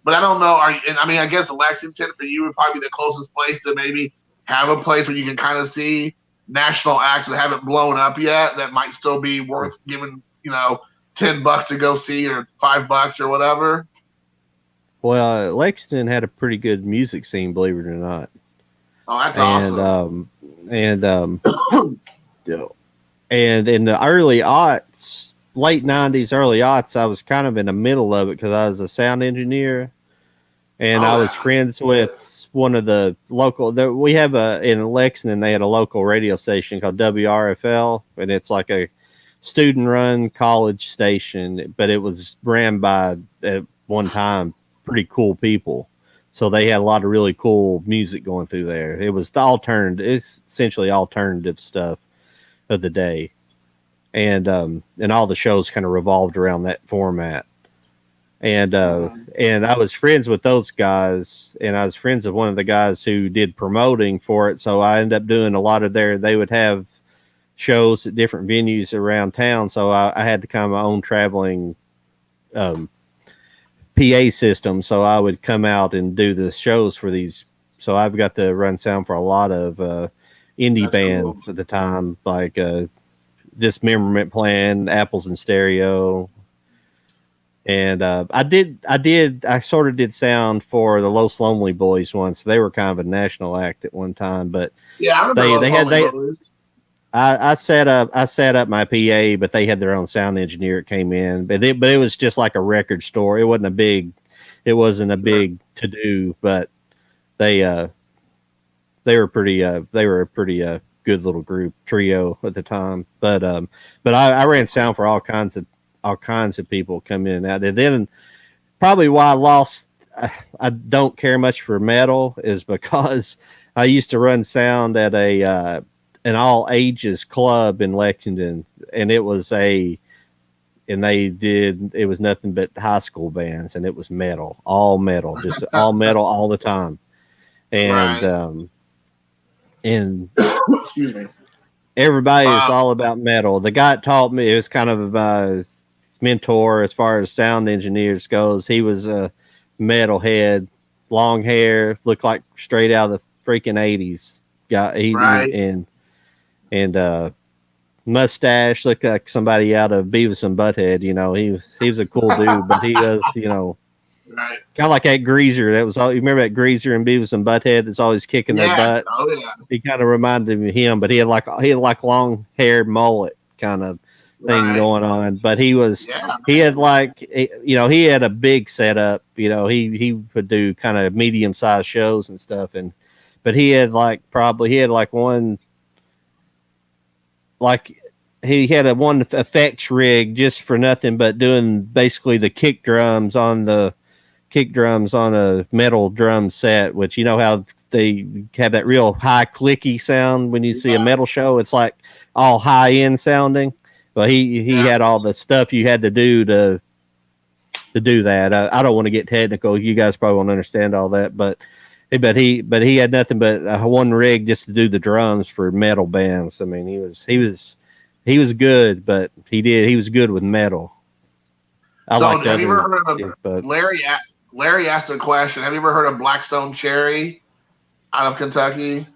But I don't know. I guess Lexington for you would probably be the closest place to maybe have a place where you can kind of see national acts that haven't blown up yet that might still be worth giving, $10 to go see or $5 or whatever. Well, Lexington had a pretty good music scene, believe it or not. Oh, that's awesome. And in the early aughts, late 90s, early aughts, I was kind of in the middle of it because I was a sound engineer. And I was friends with one of the local. We have in Lexington, they had a local radio station called WRFL, and it's like a student-run college station, but it was ran by at one time pretty cool people. So they had a lot of really cool music going through there. It was it's essentially alternative stuff of the day, and all the shows kind of revolved around that format. And I was friends with those guys, and I was friends with one of the guys who did promoting for it. So I ended up doing a lot of they would have shows at different venues around town. So I had to kind of my own traveling PA system. So I would come out and do the shows for these. So I've got to run sound for a lot of indie That's cool. At the time, like Dismemberment Plan, Apples and Stereo. And I sort of did sound for the Los Lonely Boys once. They were kind of a national act at one time, but yeah, I set up my PA, but they had their own sound engineer that came in, but it was just like a record store. It wasn't a big to do, but they were a pretty good little group trio at the time. But I ran sound for all kinds of people come in and out. And then probably why I don't care much for metal is because I used to run sound at an all ages club in Lexington, and it was a and it was nothing but high school bands, and it was metal, all metal, just all metal all the time. And Right. and Excuse me. everybody is all about metal. The guy that taught me, it was kind of my mentor as far as sound engineers goes. He was a metalhead, long hair, looked like straight out of the freaking 80s. Right. And mustache, looked like somebody out of Beavis and Butthead. He was a cool dude, but he was, Right. kind of like that Greaser. That was all. You remember that Greaser and Beavis and Butthead that's always kicking their Yeah. butts. Oh yeah. He kind of reminded me of him, but he had like long haired mullet kind of thing going on. But he had he had a big setup. He would do kind of medium sized shows and stuff, but he had one. Like he had one effects rig just for nothing but doing basically the kick drums on a metal drum set, which you know how they have that real high clicky sound when you see a metal show. It's like all high end sounding. Well, he had all the stuff you had to do to do that. I don't want to get technical. You guys probably won't understand all that, but he had nothing but one rig just to do the drums for metal bands. I mean, he was good, but he was good with metal. Have you ever heard of Larry? Larry asked a question. Have you ever heard of Blackstone Cherry out of Kentucky?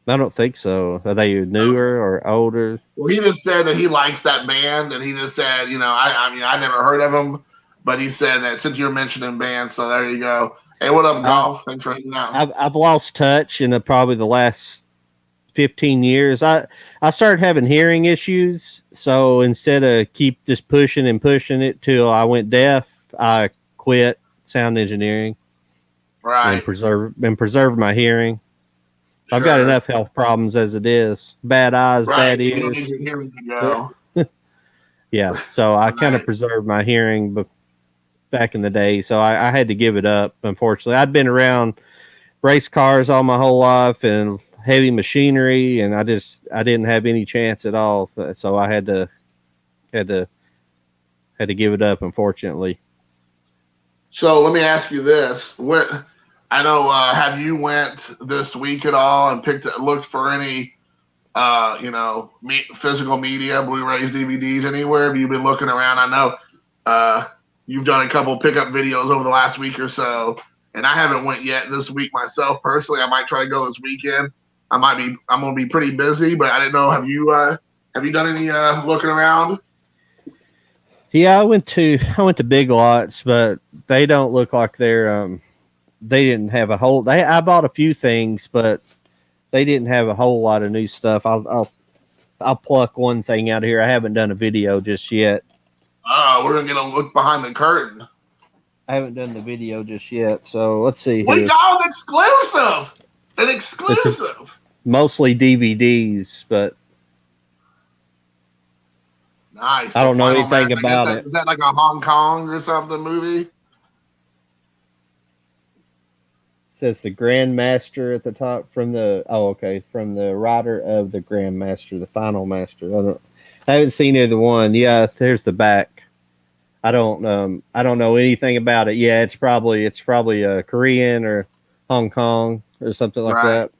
I don't think so. Are they newer or older? Well, he just said that he likes that band, and he just said, I never heard of them, but he said that since you're mentioning bands, so there you go. Hey, what up, Golf? Thanks for hanging out. I've lost touch in probably the last 15 years. I started having hearing issues, so instead of keep just pushing it till I went deaf, I quit sound engineering. Right. And preserve my hearing. Sure. I've got enough health problems as it is. Bad eyes, bad ears. Yeah, so I kind of preserved my hearing back in the day, so I had to give it up, unfortunately. I'd been around race cars all my whole life and heavy machinery, and I didn't have any chance at all, so I had to give it up, unfortunately. So let me ask you this: I know, have you went this week at all and looked for any, physical media, Blu-rays, DVDs, anywhere? Have you been looking around? I know you've done a couple pickup videos over the last week or so, and I haven't went yet this week myself personally. I might try to go this weekend. I'm gonna be pretty busy, but I didn't know. Have you done any looking around? Yeah, I went to Big Lots, but they don't look like they didn't have a whole. I bought a few things, but they didn't have a whole lot of new stuff. I'll pluck one thing out here. I haven't done a video just yet. We're gonna get a look behind the curtain. I haven't done the video just yet, so let's see. We got an exclusive. Mostly DVDs, but nice. I don't know anything about it. Is that like a Hong Kong or something movie? Says the Grandmaster at the top from the writer of the Grandmaster, the Final Master. I haven't seen either one. Yeah, there's the back. I don't know anything about it. Yeah, it's probably a Korean or Hong Kong or something like that.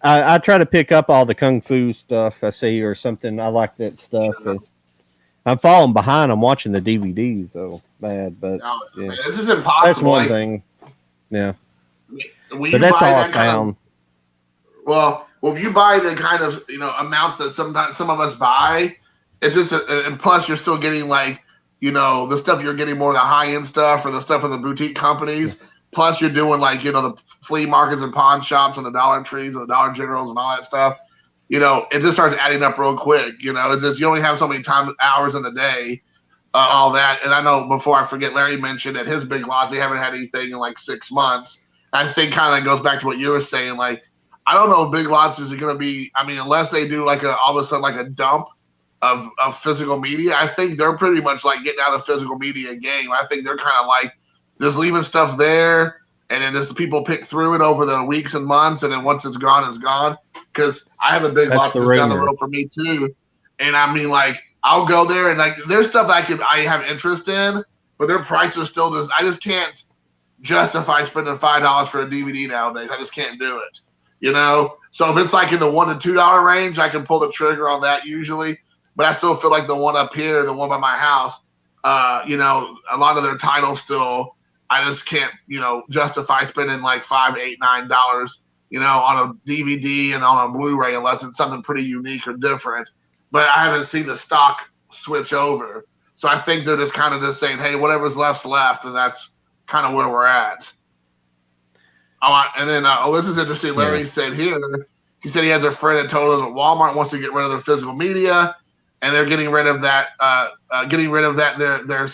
I try to pick up all the kung fu stuff I see or something. I like that stuff. And I'm falling behind. I'm watching the DVDs though, bad. But man, this is impossible. That's one thing. Yeah, but that's all I found. Well, if you buy the kind of amounts that sometimes some of us buy, it's just and plus you're still getting the stuff you're getting more of the high end stuff or the stuff from the boutique companies. Plus, you're doing the flea markets and pawn shops and the Dollar Trees and the Dollar Generals and all that stuff. It just starts adding up real quick. It's just you only have so many hours in the day, all that. And I know before I forget, Larry mentioned at his Big Lots they haven't had anything in like 6 months. I think kind of goes back to what you were saying. Like, I don't know if Big Lots is going to be. I mean, unless they do all of a sudden a dump of physical media, I think they're pretty much getting out of the physical media game. I think they're kind of just leaving stuff there, and then just the people pick through it over the weeks and months, and then once it's gone, it's gone. Because I have a Big Lots just down the road for me too, And I mean, like, I'll go there and like there's stuff I have interest in, but their prices are still just I just can't justify spending $5 for a DVD nowadays. I just can't do it. You know? So if it's like in the $1 to $2 range, I can pull the trigger on that usually. But I still feel like the one up here, the one by my house, you know, a lot of their titles still I just can't, you know, justify spending like $5, $8, $9, you know, on a DVD and on a Blu-ray unless it's something pretty unique or different. But I haven't seen the stock switch over. So I think they're just kind of just saying, hey, whatever's left's left, and that's kind of where we're at. And then, this is interesting. Larry said here, he said he has a friend that told him that Walmart wants to get rid of their physical media, and they're getting rid of that. Their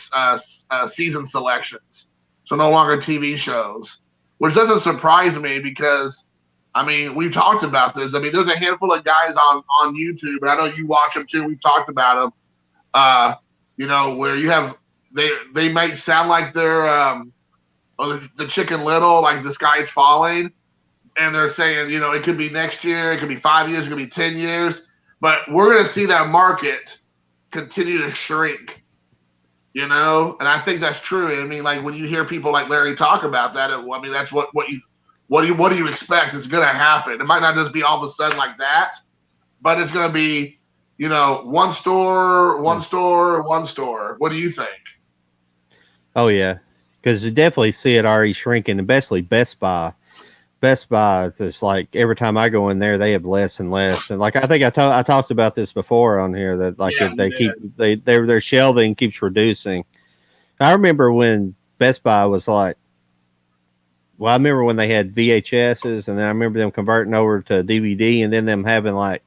season selections, so no longer TV shows, which doesn't surprise me because, I mean, we've talked about this. I mean, there's a handful of guys on YouTube, and I know you watch them too. We've talked about them. You know, where you have they might sound like they're the Chicken Little, like the sky's falling, and they're saying, you know, it could be next year, it could be 5 years, it could be 10 years, but we're going to see that market continue to shrink, you know, and I think that's true. I mean, like when you hear people like Larry talk about that, I mean, that's what do you expect? It's going to happen. It might not just be all of a sudden like that, but it's going to be, you know, one store. What do you think? Oh yeah. Because you definitely see it already shrinking, especially Best Buy. Best Buy, it's like every time I go in there, they have less and less. And like I think I talked about this before on here that like their shelving keeps reducing. I remember when Best Buy was like, well, I remember when they had VHSs, and then I remember them converting over to DVD, and then them having like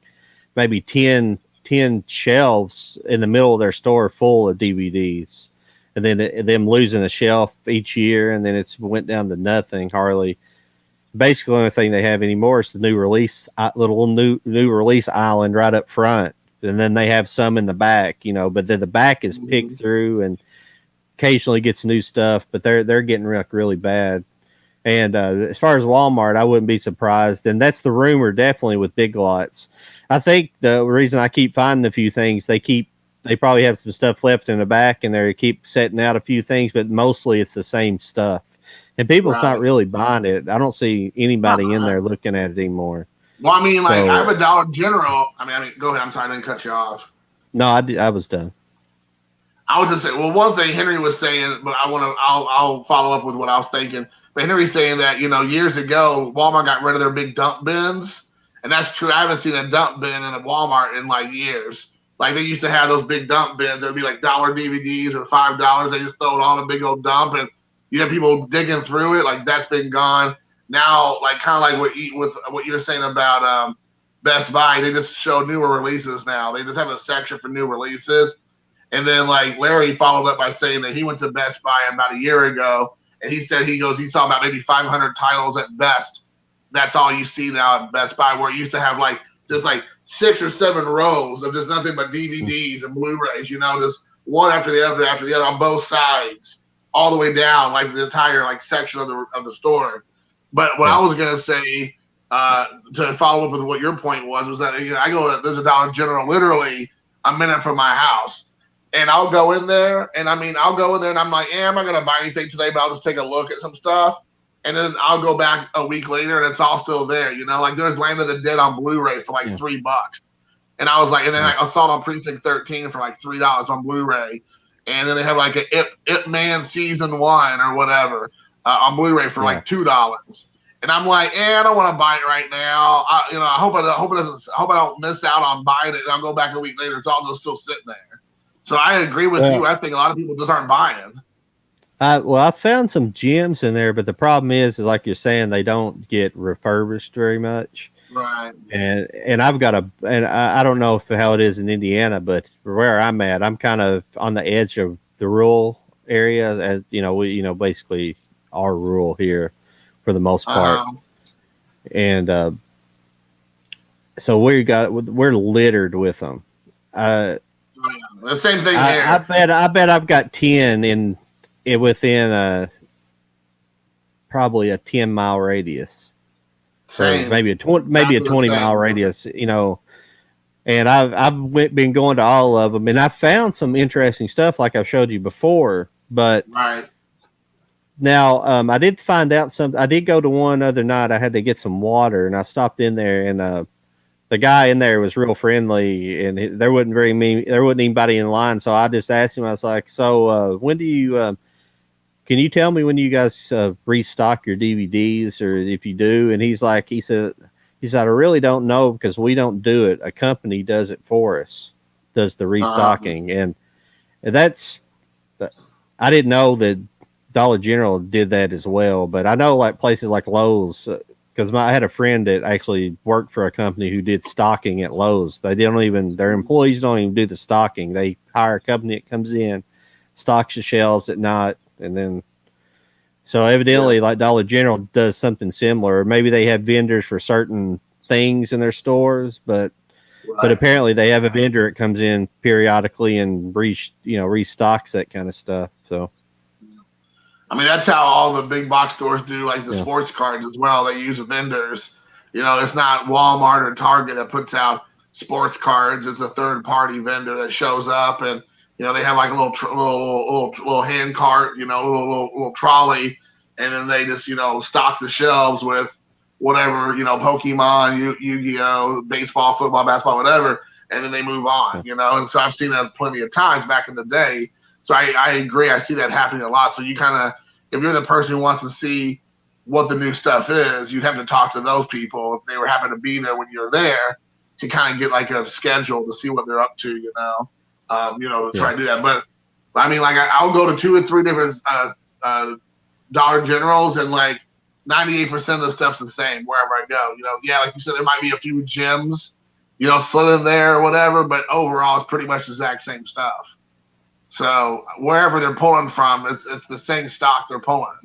maybe 10 shelves in the middle of their store full of DVDs. And then them losing a shelf each year, and then it's went down to nothing, hardly. Basically, the only thing they have anymore is the new release release island right up front, and then they have some in the back, you know. But then the back is picked through, and occasionally gets new stuff, but they're getting really bad. And as far as Walmart, I wouldn't be surprised. And that's the rumor, definitely with Big Lots. I think the reason I keep finding a few things, they probably have some stuff left in the back, and they keep setting out a few things, but mostly it's the same stuff. And people's not really buying it. I don't see anybody in there looking at it anymore. Well, I mean, like, I have a Dollar General. I mean, go ahead. I'm sorry, I didn't cut you off. No, I was done. I was just saying, well, one thing Henry was saying, but I'll follow up with what I was thinking. But Henry's saying that, you know, years ago, Walmart got rid of their big dump bins. And that's true. I haven't seen a dump bin in a Walmart in like years. Like they used to have those big dump bins. There'd be like $1 DVDs or $5. They just throw it on a big old dump, and you have people digging through it. Like that's been gone now. Like kind of like what you're saying about Best Buy. They just show newer releases now. They just have a section for new releases. And then like Larry followed up by saying that he went to Best Buy about a year ago, and he said he saw about maybe 500 titles at best. That's all you see now at Best Buy, where it used to have like just like 6 or 7 rows of just nothing but DVDs and Blu-rays, you know, just one after the other on both sides, all the way down, like the entire like section of the store. But what I was gonna say, to follow up with what your point was that, you know, there's a Dollar General literally a minute from my house, and I'll go in there, and I'm like, I'm not gonna buy anything today, but I'll just take a look at some stuff. And then I'll go back a week later, and it's all still there. You know, like there's Land of the Dead on Blu-ray for like $3, and I was like, and then I saw it on Precinct 13 for like $3 on Blu-ray, and then they have like a Ip Man Season 1 or whatever on Blu-ray for like $2. And I'm like, I don't want to buy it right now. I hope I don't miss out on buying it. And I'll go back a week later. It's all just still sitting there. So I agree with you. I think a lot of people just aren't buying. I found some gems in there, but the problem is like you're saying, they don't get refurbished very much. Right. And I've got I don't know how it is in Indiana, but where I'm at, I'm kind of on the edge of the rural area. As you know, we basically are rural here for the most part. And so we're littered with them. The same thing here. I bet I've got 10 within probably a 10-mile radius. Same. Maybe a 20-mile radius, you know. And been going to all of them, and I found some interesting stuff like I've showed you before. But Right. now I did find out some. I did go to one other night. I had to get some water, and I stopped in there, and the guy in there was real friendly, and there wasn't anybody in line. So I just asked him. I was like, "So when do you? Can you tell me when you guys restock your DVDs, or if you do?" And he said, I really don't know because we don't do it. A company does it for us, does the restocking. And that's, I didn't know that Dollar General did that as well. But I know like places like Lowe's, because I had a friend that actually worked for a company who did stocking at Lowe's. Their employees don't even do the stocking. They hire a company that comes in, stocks the shelves at night, and then so evidently, like Dollar General does something similar. Maybe they have vendors for certain things in their stores, but apparently they have a vendor that comes in periodically and restocks that kind of stuff. So, I mean, that's how all the big box stores do, like the sports cards as well. They use vendors. It's not Walmart or Target that puts out sports cards. It's a third party vendor that shows up, and they have like a little hand cart, little trolley, and then they just stock the shelves with whatever Pokemon, Yu-Gi-Oh, baseball, football, basketball, whatever, and then they move on. And so I've seen that plenty of times back in the day. So I agree. I see that happening a lot. So you kind of, if you're the person who wants to see what the new stuff is, you'd have to talk to those people if they were happen to be there when you're there to kind of get like a schedule to see what they're up to. To try to do that. But I mean, like I'll go to 2 or 3 different Dollar Generals, and like 98% of the stuff's the same wherever I go. Like you said, there might be a few gems, slid in there or whatever, but overall it's pretty much the exact same stuff. So wherever they're pulling from, it's the same stock they're pulling.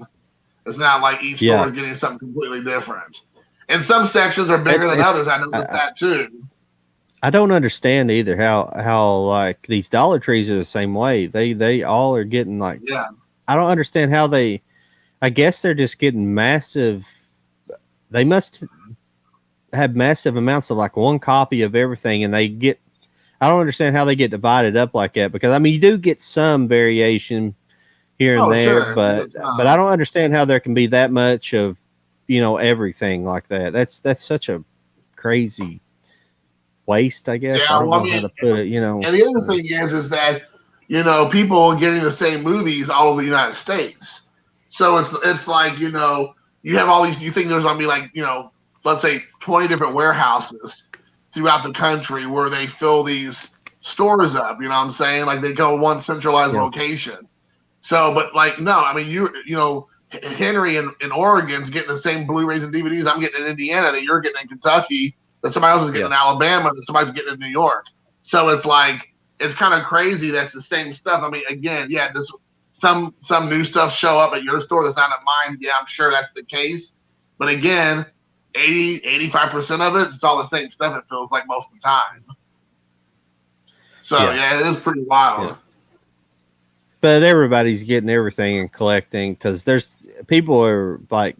It's not like each store is getting something completely different. And some sections are bigger than others. I noticed that too. I don't understand either how like these Dollar Trees are the same way. They all are getting like, I don't understand how I guess they're just getting massive. They must have massive amounts of like one copy of everything, and I don't understand how they get divided up like that, because I mean you do get some variation here and there, sure. but I don't understand how there can be that much of everything like that. That's such a crazy waste, I guess. I don't know how to put it, And the other thing is that, people are getting the same movies all over the United States. So it's like, you have all these, you think there's going to be like, let's say 20 different warehouses throughout the country where they fill these stores up, you know what I'm saying? Like they go one centralized location. So, but like, no, I mean, Henry in Oregon's getting the same Blu-rays and DVDs I'm getting in Indiana that you're getting in Kentucky, that somebody else is getting in Alabama, that somebody's getting in New York. So it's like, it's kind of crazy that's the same stuff. I mean, again, just some new stuff show up at your store that's not at mine. Yeah, I'm sure that's the case. But again, 85% of it's all the same stuff, it feels like most of the time. So, it is pretty wild. Yeah. But everybody's getting everything and collecting, because there's people are like,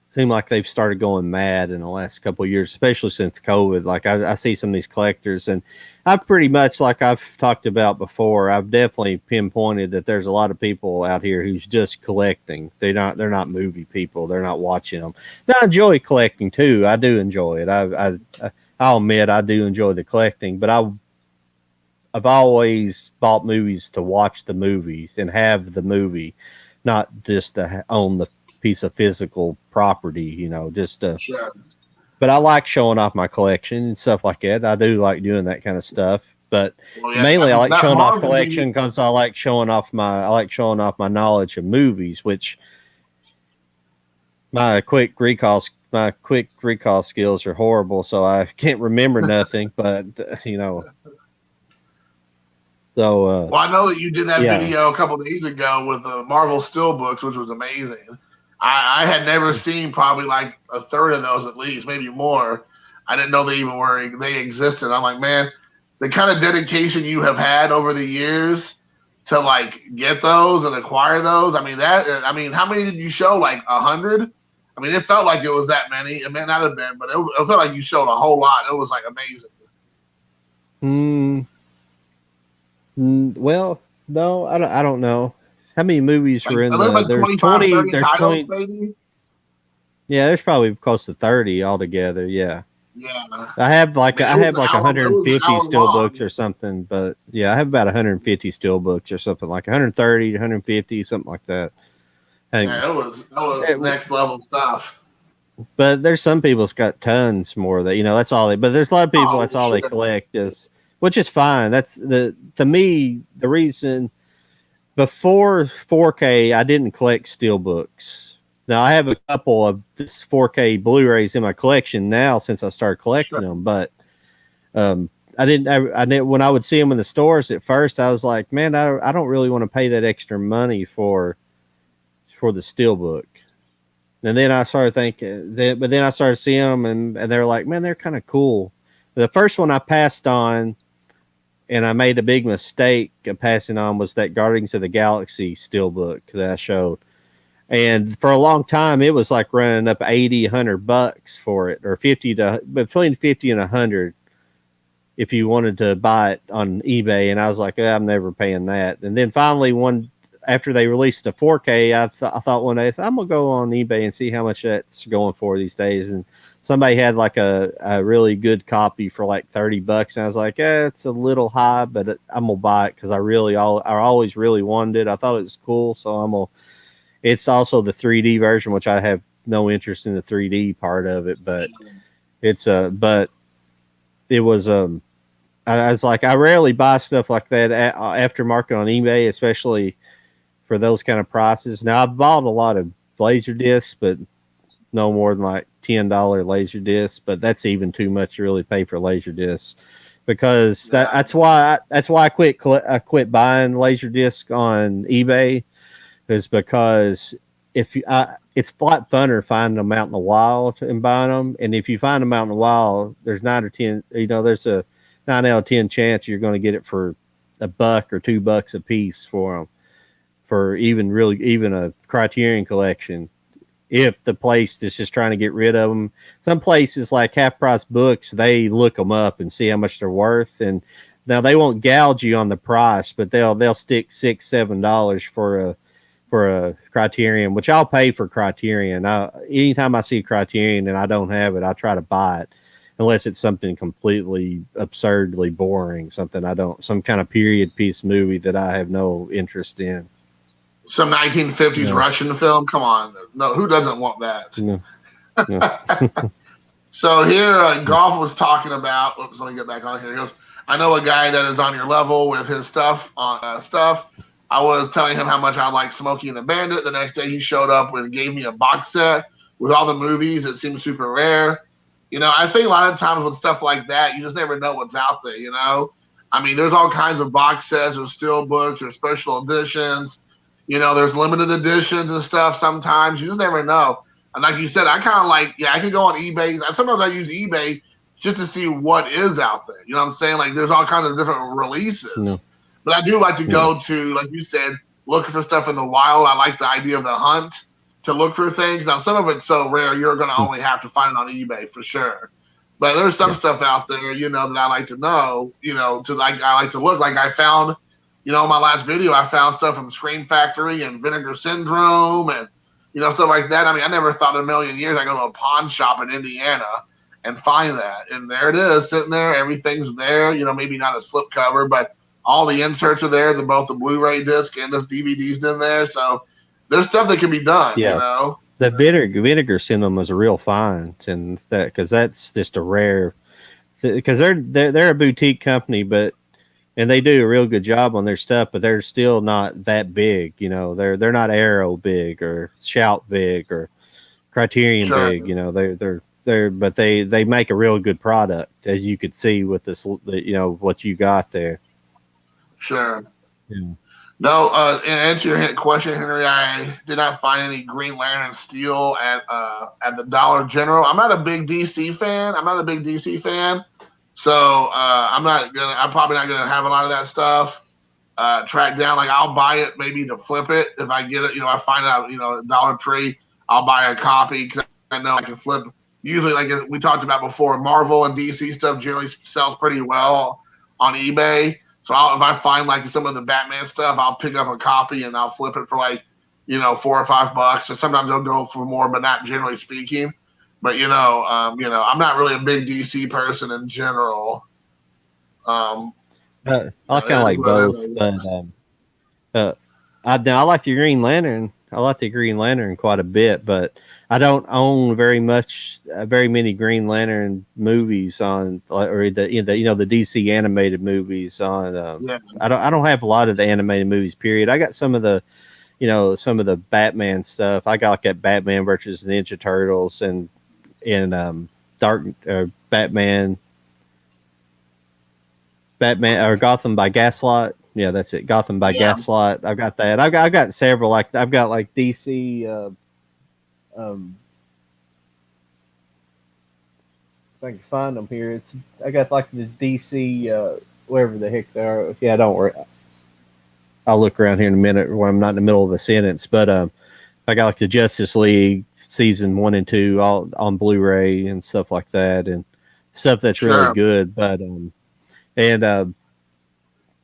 seem like they've started going mad in the last couple of years, especially since COVID. Like I see some of these collectors, and I've pretty much, like I've talked about before, I've definitely pinpointed that there's a lot of people out here who's just collecting. They're not movie people. They're not watching them. Now, I enjoy collecting too. I do enjoy it. I'll admit I do enjoy the collecting, but I've always bought movies to watch the movie and have the movie, not just to own the piece of physical property, Sure. But I like showing off my collection and stuff like that. I do like doing that kind of stuff, but mainly I like showing off collection because I like showing off my knowledge of movies, which my quick recall skills are horrible, so I can't remember nothing. But so well, I know that you did that video a couple of days ago with the Marvel Steelbooks, which was amazing. I had never seen probably like a third of those, at least, maybe more. I didn't know they existed. I'm like, man, the kind of dedication you have had over the years to like get those and acquire those. I mean, how many did you show? Like 100? I mean, it felt like it was that many. It may not have been, but it felt like you showed a whole lot. It was like amazing. Well, no, I don't know. How many movies Like were I in live the? like There's 25, 20. 30 There's titles, 20. maybe. Yeah, there's probably close to 30 altogether. Yeah. Yeah. I have like Man, I it was have an like hour. It was an 150 hour steel books long. or something, but yeah, I have about 150 steel books or something like 130, 150, something like that. And Yeah, that was next level stuff. but there's some people that's got tons more that that's all they. But there's a lot of people Oh, that's all sure. they collect is, which is fine. That's to me the reason. Before 4K, I didn't collect steel books. Now I have a couple of this 4K Blu-rays in my collection now since I started collecting Sure. them, but I didn't. I didn't when I would see them in the stores at first. I was like, man, I don't really want to pay that extra money for the steelbook. And then I started thinking, but then I started seeing them, and they're like, man, they're kind of cool. The first one I passed on, and I made a big mistake of passing on, was that Guardians of the Galaxy steelbook that I showed. And for a long time, it was like running up 80, $100 for it, or 50 to between 50 and 100 if you wanted to buy it on eBay. And I was like, I'm never paying that. And then finally, after they released the 4K, I thought one day, I'm gonna go on eBay and see how much that's going for these days. And somebody had like a really good copy for like $30, and I was like, it's a little high, but I'm gonna buy it because I always really wanted it. I thought it was cool, so I'm gonna. It's also the 3D version, which I have no interest in the 3D part of it, but but it was I was like, I rarely buy stuff like that aftermarket on eBay, especially for those kind of prices. Now I've bought a lot of laser discs, but no more than like $10 laser discs, but that's even too much to really pay for laser discs, because that's why I quit buying laser discs on eBay, is because it's a lot funner finding them out in the wild and buying them. And if you find them out in the wild, there's 9 or 10, there's a 9 out of 10 chance you're going to get it for $1 or $2 a piece for them, for even a Criterion collection. If the place is just trying to get rid of them, some places like Half Price Books, they look them up and see how much they're worth, and now they won't gouge you on the price, but they'll stick $6-7 for a Criterion, which I'll pay for Criterion. Anytime I see a Criterion and I don't have it, I try to buy it, unless it's something completely absurdly boring, some kind of period piece movie that I have no interest in. Some 1950s Russian film. Come on, no, who doesn't want that? No. So here, Golf was talking about. Oops, let me get back on here. He goes, I know a guy that is on your level with his stuff on stuff. I was telling him how much I like Smokey and the Bandit. The next day he showed up and gave me a box set with all the movies. It seemed super rare. I think a lot of times with stuff like that, you just never know what's out there, I mean, there's all kinds of box sets or steel books or special editions. There's limited editions and stuff sometimes. You just never know. And like you said, I kind of like, I can go on eBay. Sometimes I use eBay just to see what is out there. You know what I'm saying? Like there's all kinds of different releases. No. But I do like to go to, like you said, looking for stuff in the wild. I like the idea of the hunt to look for things. Now, some of it's so rare, you're going to only have to find it on eBay for sure. But there's some stuff out there, that I like to know, I like to look. Like I found, in my last video, I found stuff from Scream Factory and Vinegar Syndrome and, stuff like that. I mean, I never thought in a million years I'd go to a pawn shop in Indiana and find that. And there it is, sitting there. Everything's there, maybe not a slip cover, but all the inserts are there, both the Blu-ray disc and the DVDs in there. So there's stuff that can be done, The Vinegar Syndrome was a real find, and because that's just a rare, because they're a boutique company, and they do a real good job on their stuff, but they're still not that big. They're not Arrow big or Shout big or Criterion big. But they make a real good product, as you could see with this, what you got there. Sure. Yeah. No, in answer to your question, Henry, I did not find any Green Lantern Steel at the Dollar General. I'm not a big DC fan. So I'm probably not gonna have a lot of that stuff tracked down. Like I'll buy it maybe to flip it if I get it. I find out at Dollar Tree, I'll buy a copy because I know I can flip. Usually, like we talked about before, Marvel and DC stuff generally sells pretty well on eBay. So if I find like some of the Batman stuff, I'll pick up a copy and I'll flip it for like, $4 or $5. And sometimes they'll go for more, but not generally speaking. But I'm not really a big DC person in general. I kind of like both, but I like the Green Lantern. I like the Green Lantern quite a bit, but I don't own very many Green Lantern movies on, or the DC animated movies on. I don't have a lot of the animated movies. Period. I got some of the, some of the Batman stuff. I got like that Batman versus Ninja Turtles and Batman or Gotham by Gaslight. Yeah, that's it. Gotham by Gaslight. I've got that. I've got several. I've got like DC. If I can find them here, I got like the DC. Wherever the heck they are. Yeah, don't worry. I'll look around here in a minute when I'm not in the middle of a sentence. But I got like the Justice League season 1 and 2 all on Blu-ray and stuff like that, and stuff that's really good. But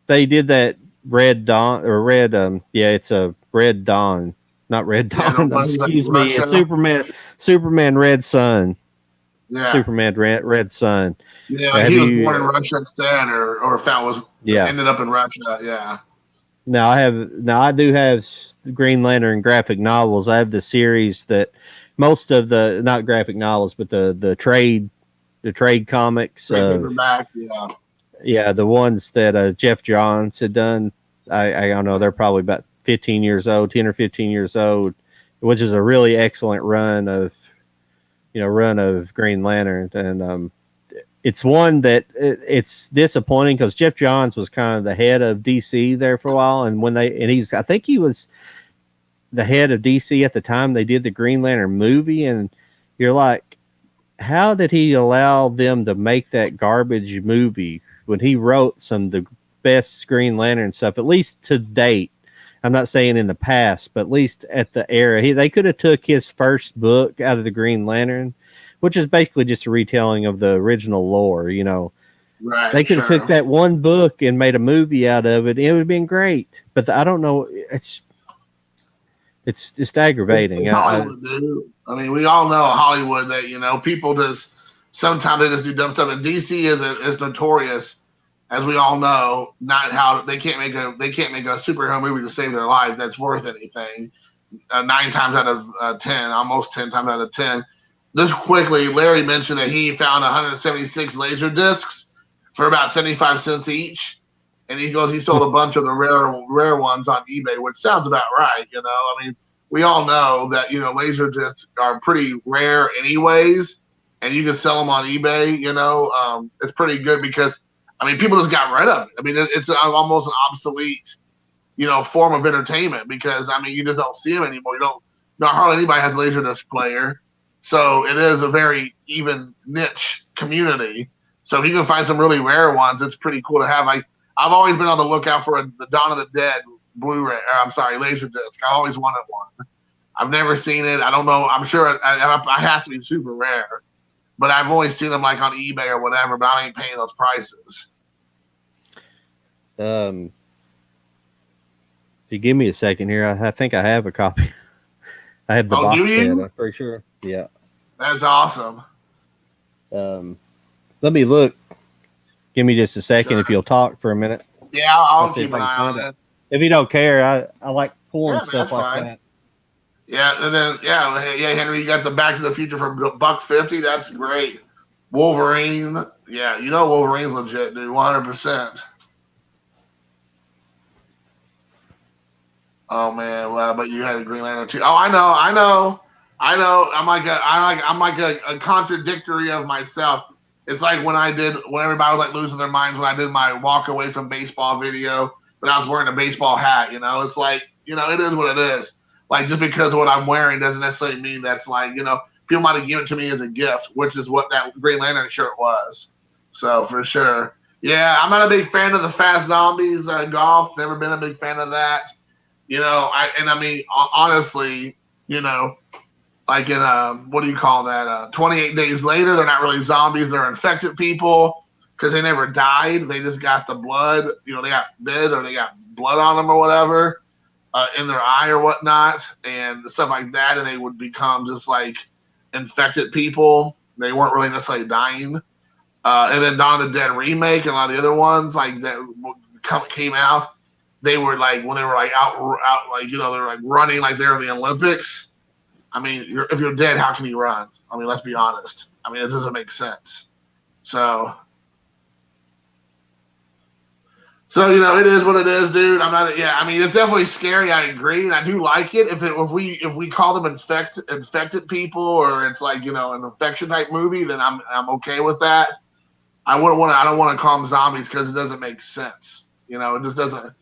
they did that Red Dawn or Red. It's a Red Dawn, not Red Dawn. Excuse me, a Superman Red Sun. Yeah. Superman Red Sun. Yeah, he was born in Russia instead, or ended up in Russia. Yeah. Now I do have Green Lantern graphic novels. I have the series that most of the, not graphic novels, but the trade comics. Yeah, the ones that Jeff Johns had done. I don't know, they're probably about 10 or 15 years old, which is a really excellent run of Green Lantern. And it's one that it's disappointing because Jeff Johns was kind of the head of DC there for a while, and I think he was the head of DC at the time they did the Green Lantern movie, and you're like, how did he allow them to make that garbage movie when he wrote some of the best Green Lantern stuff, at least to date? I'm not saying in the past, but at least at the era. They could have took his first book out of the Green Lantern, which is basically just a retelling of the original lore, Right. They could have took that one book and made a movie out of it. It would have been great. But I don't know. It's just aggravating. Hollywood, I mean, we all know Hollywood that, people just, sometimes they just do dumb stuff. And DC is notorious, as we all know, not how they can't make a superhero movie to save their life that's worth anything. 9 times out of 10, almost 10 times out of 10. Just quickly, Larry mentioned that he found 176 laser discs for about 75 cents each, and he sold a bunch of the rare ones on eBay, which sounds about right. I mean, we all know that laser discs are pretty rare anyways, and you can sell them on eBay. It's pretty good because, I mean, people just got rid of it. I mean, it's almost an obsolete, form of entertainment because, I mean, you just don't see them anymore. Not hardly anybody has a Laserdisc player. So it is a very even niche community. So if you can find some really rare ones, it's pretty cool to have. I've always been on the lookout for the Dawn of the Dead Laserdisc. I always wanted one. I've never seen it. I don't know. I'm sure it has to be super rare. But I've always seen them like on eBay or whatever, but I ain't paying those prices. If you give me a second here, I think I have a copy. I have the box set, I'm pretty sure. Yeah. That's awesome. Let me look. Give me just a second if you'll talk for a minute. Yeah, I'll keep an eye on it. If you don't care, I like pulling stuff like that. Yeah, and then Henry, you got the Back to the Future for $1.50. That's great. Wolverine, Wolverine's legit, dude, 100%. Oh man, well, but you had a Green Lantern too. Oh, I know. I'm like a contradictory of myself. It's like when everybody was like losing their minds when I did my walk away from baseball video, but I was wearing a baseball hat. It's like it is what it is. Like, just because of what I'm wearing doesn't necessarily mean that's like, people might have given it to me as a gift, which is what that Green Lantern shirt was. So, for sure. Yeah, I'm not a big fan of the Fast Zombies golf. Never been a big fan of that. Honestly, like in, what do you call that? 28 Days Later, they're not really zombies. They're infected people. because they never died. They just got the blood. You know, they got bit or they got blood on them or whatever in their eye or whatnot and stuff like that, and they would become just like infected people. They weren't really necessarily dying. And then Dawn of the Dead remake and a lot of the other ones like that came out. They were like when they were like out like they were like running like they're in the Olympics. I mean, if you're dead, how can you run? I mean, let's be honest. I mean, it doesn't make sense. So it is what it is, dude. I'm not. Yeah, I mean, it's definitely scary. I agree, and I do like it. If we call them infected people, or it's like an infection type movie, then I'm okay with that. I don't want to call them zombies because it doesn't make sense. It just doesn't.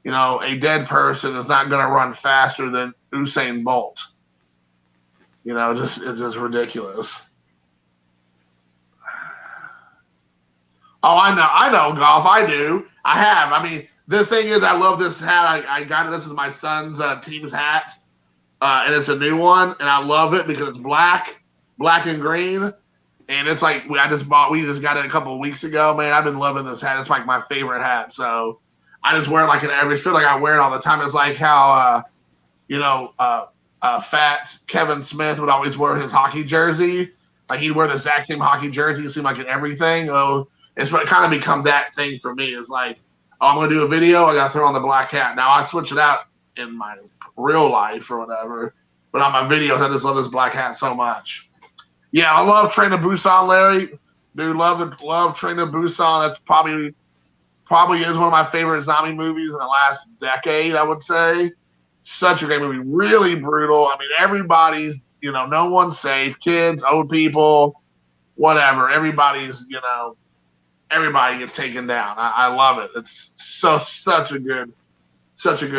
A dead person is not going to run faster than Usain Bolt. It's just ridiculous. Oh, I know golf. I do. I have. I mean, the thing is, I love this hat. I got it. This is my son's team's hat, and it's a new one, and I love it because it's black and green, and it's like we just got it a couple of weeks ago. Man, I've been loving this hat. It's like my favorite hat. So I just wear it like I feel like I wear it all the time. It's like how fat Kevin Smith would always wear his hockey jersey. Like he'd wear the exact same hockey jersey. It seemed like in everything. Oh. It's kind of become that thing for me. It's like, I'm going to do a video. I got to throw on the black hat. Now, I switch it out in my real life or whatever. But on my videos, I just love this black hat so much. Yeah, I love Train to Busan, Larry. Dude, love Train to Busan. That's probably is one of my favorite zombie movies in the last decade, I would say. Such a great movie. Really brutal. I mean, everybody's, no one's safe. Kids, old people, whatever. Everybody's, everybody gets taken down. I love it. It's such a good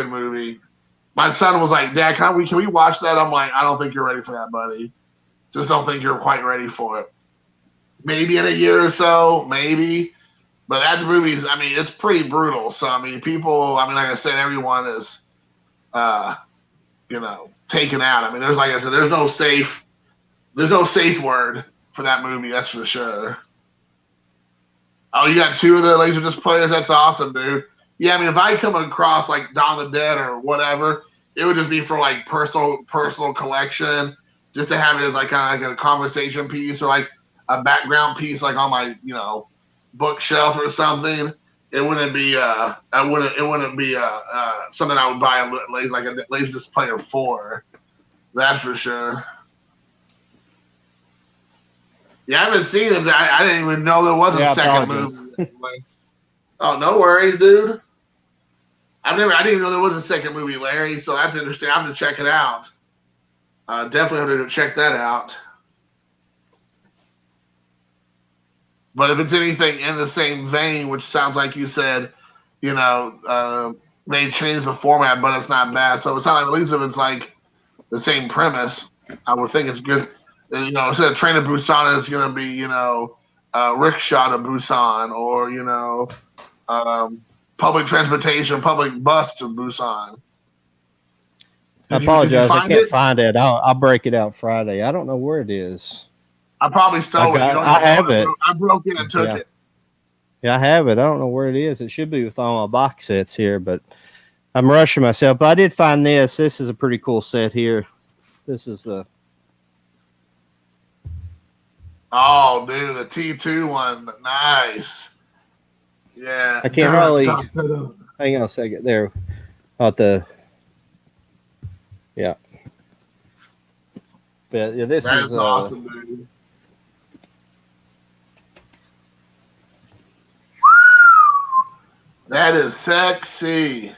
movie. My son was like, "Dad, can we watch that?" I'm like, "I don't think you're ready for that, buddy. Just don't think you're quite ready for it. Maybe in a year or so, maybe. But that movie's, I mean, it's pretty brutal. So I mean, people. I mean, like I said, everyone is, taken out. I mean, there's like I said, there's no safe word for that movie. That's for sure. Oh, you got two of the Laserdisc players? That's awesome, dude. Yeah, I mean, if I come across like Dawn of the Dead or whatever, it would just be for like personal collection, just to have it as like kind of like a conversation piece or like a background piece, like on my bookshelf or something. It wouldn't be something I would buy like a Laserdisc player for. That's for sure. Yeah, I haven't seen it. I didn't even know there was a second movie. Oh, no worries, dude. I didn't even know there was a second movie, Larry. So that's interesting. I have to check it out. Definitely have to check that out. But if it's anything in the same vein, which sounds like you said, they changed the format, but it's not bad. So it's not like, at least if it's like the same premise, I would think it's good. Instead of Train to Busan, it's going to be, Rickshaw to Busan or, public transportation, public bus to Busan. I apologize. I can't find it. I'll break it out Friday. I don't know where it is. I probably stole it. I have it. I broke it and took it. Yeah, I have it. I don't know where it is. It should be with all my box sets here, but I'm rushing myself. But I did find this. This is a pretty cool set here. This is the... Oh, dude, the T2 one. Nice. Yeah. I can't really... Hang on a second. There. Yeah. But yeah, this is awesome, dude. That is sexy.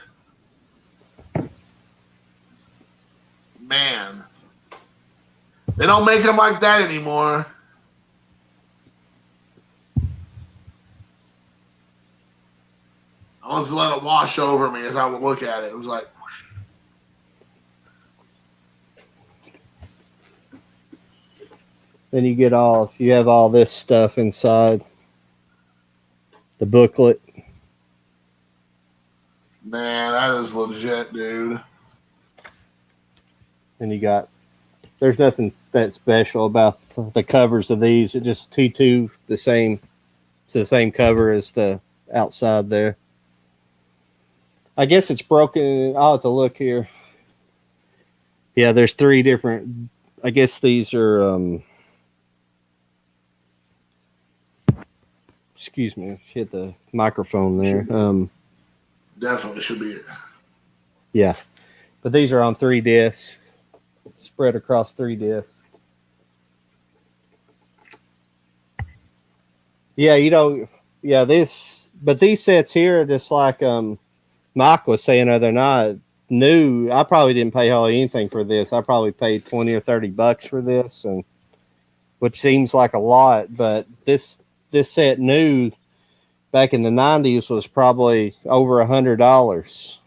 Man. They don't make them like that anymore. I was let it wash over me as I would look at it. It was like, whoosh. Then you have all this stuff inside the booklet. Man, that is legit, dude. And there's nothing that special about the covers of these. It just T2 the same It's the same cover as the outside there. I guess it's broken. I'll have to look here. Yeah, there's 3 different. I guess these are. Excuse me, hit the microphone there. Definitely should be it. Yeah, but these are on 3 discs, spread across 3 discs. Yeah, but these sets here are just like Mike was saying the other night. New, I probably didn't pay hardly anything for this. I probably paid $20 or $30 for this, and which seems like a lot, but this set new back in the 90s was probably over $100.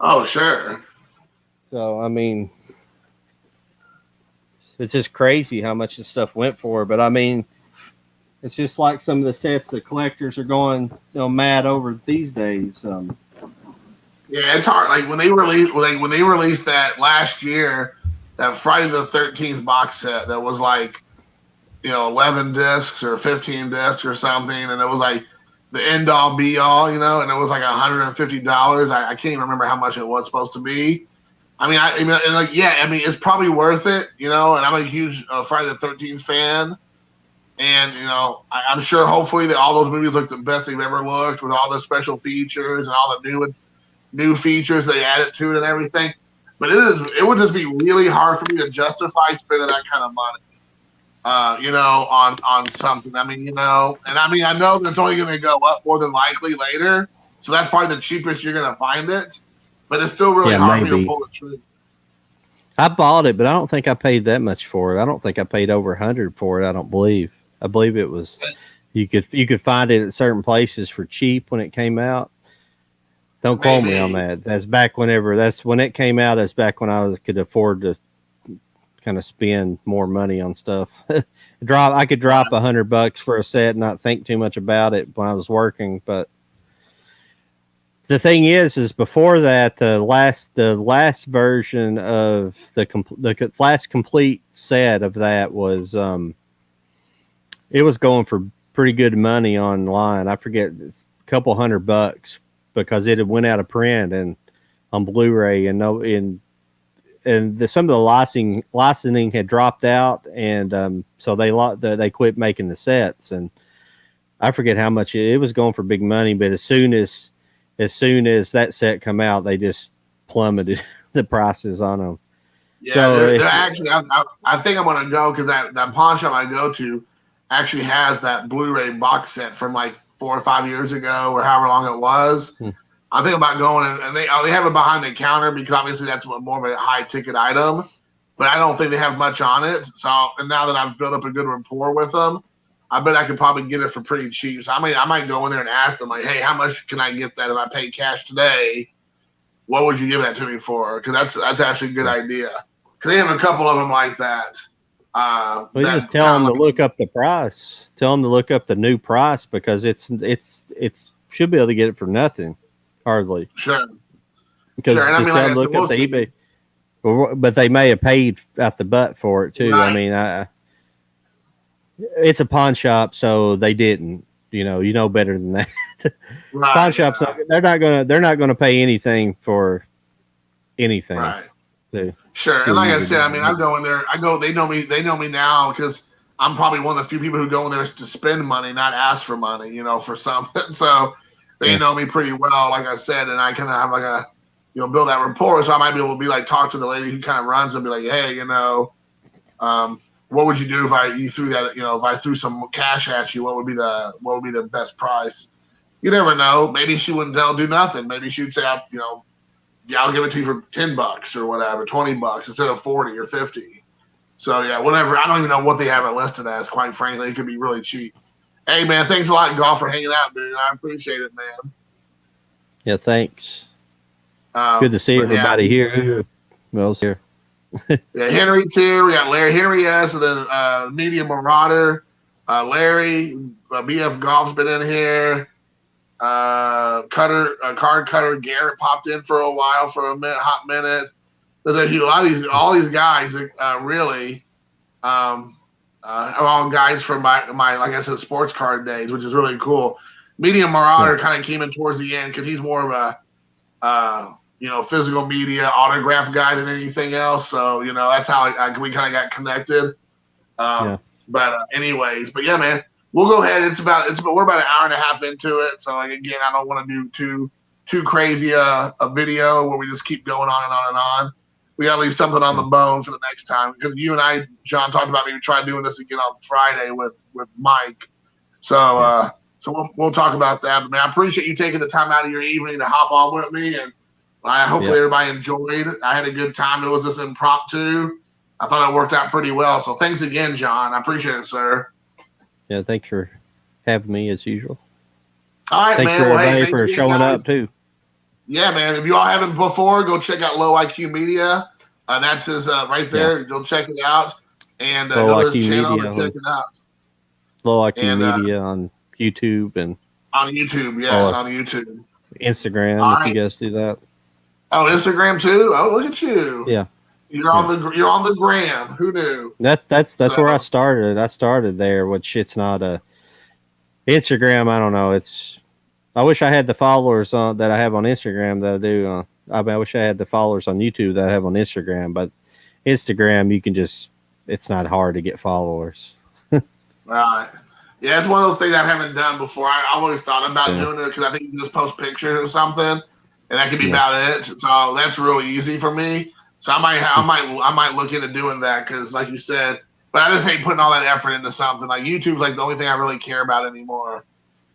Oh, sure. So I mean, it's just crazy how much this stuff went for. But I mean, it's just like some of the sets the collectors are going mad over these days. Yeah, it's hard. Like when they released that last year, that Friday the 13th box set that was like 11 discs or 15 discs or something, and it was like the end all be all, and it was like $150. I can't even remember how much it was supposed to be. It's probably worth it, and I'm a huge Friday the 13th fan, and I'm sure hopefully that all those movies look the best they've ever looked with all the special features and all the new features they added to it and everything. But it would just be really hard for me to justify spending that kind of money. On something. I know that it's only going to go up more than likely later. So that's probably the cheapest you're going to find it. But it's still really hard for me to pull the trigger. I bought it, but I don't think I paid that much for it. I don't think I paid over $100 for it. I believe it was. You could find it at certain places for cheap when it came out. Don't quote me on that. That's when it came out. That's back when I could afford to kind of spend more money on stuff. I could drop $100 for a set and not think too much about it when I was working. But the thing is before that, the last version of the last complete set of that was it was going for pretty good money online. I forget, a couple $100 because it had went out of print and on Blu-ray and some of the licensing had dropped out, and so they quit making the sets. And I forget how much it was going for big money, but as soon as that set come out, they just plummeted the prices on them. Yeah, so they're actually. I think I'm gonna go because that pawn shop I go to actually has that Blu-ray box set from like 4 or 5 years ago, or however long it was. I think about going and they have it behind the counter because obviously that's more of a high ticket item, but I don't think they have much on it. So, and now that I've built up a good rapport with them, I bet I could probably get it for pretty cheap. So I might go in there and ask them like, hey, how much can I get that if I pay cash today? What would you give that to me for? Because that's actually a good idea. Because they have a couple of them like that. You just tell them to look up the price. Tell them to look up the new price because it's should be able to get it for nothing. Hardly. Sure. Because just tell them to look up the eBay. But they may have paid out the butt for it too. Right. It's a pawn shop, so they didn't. You know better than that. Right, pawn shops, they're not gonna pay anything for anything. Right. Sure. And like I said, I go in there. They know me now because I'm probably one of the few people who go in there to spend money, not ask for money. For something. So. They know me pretty well, like I said, and I kind of have like a, build that rapport. So I might be able to be like, talk to the lady who kind of runs and be like, hey, what would you do if you threw that, if I threw some cash at you, what would be the best price? You never know. Maybe she wouldn't do nothing. Maybe she'd say, I'll give it to you for $10 or whatever, $20 instead of 40 or 50. So yeah, whatever. I don't even know what they have it listed as. Quite frankly, it could be really cheap. Hey, man, thanks a lot, Golf, for hanging out, dude. I appreciate it, man. Yeah, thanks. Good to see everybody here. Who else here? Yeah, Henry's here. We got Larry. Henry S. with a Media Marauder. Larry, BF Golf's been in here. Card Cutter Garrett popped in for a while, for a hot minute. There's all these guys really. all guys from my like I said, sports card days, which is really cool. Medium Marauder kind of came in towards the end because he's more of a physical media autograph guy than anything else. So that's how we kind of got connected. But anyways, but yeah, man, we'll go ahead. We're about an hour and a half into it. So like again, I don't want to do too crazy a video where we just keep going on and on and on. We got to leave something on the bone for the next time, because you and I, John, talked about maybe try doing this again on Friday with Mike. So we'll talk about that. But man, I appreciate you taking the time out of your evening to hop on with me, and hopefully everybody enjoyed. I had a good time. It was just impromptu. I thought it worked out pretty well. So thanks again, John. I appreciate it, sir. Yeah, thanks for having me as usual. All right, thanks man. for everybody for showing up too. Yeah, man. If you all haven't before, go check out Low IQ Media. That's his right there. Go check it out. And go to his channel and check it out. Low IQ Media on YouTube and on YouTube, yes, on YouTube. Instagram, if you guys do that. Oh, Instagram too? Oh, look at you. Yeah. You're on the gram. Who knew? That's where I started. I started there, which it's not a Instagram. I don't know. I wish I had the followers that I have on Instagram that I do. I wish I had the followers on YouTube that I have on Instagram, but Instagram, it's not hard to get followers. Right. Yeah, it's one of those things I haven't done before. I always thought about doing it because I think you can just post pictures or something, and that could be about it. So that's real easy for me. So I might look into doing that because, like you said, but I just hate putting all that effort into something. Like YouTube's like the only thing I really care about anymore.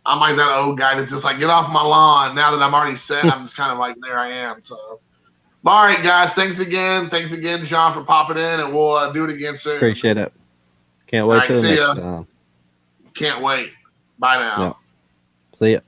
I'm like that old guy that's just like, get off my lawn. Now that I'm already set, I'm just kind of like, there I am. So, all right, guys. Thanks again. Thanks again, John, for popping in, and we'll do it again soon. Appreciate it. Can't wait till the next time. Can't wait. Bye now. Yeah. See ya.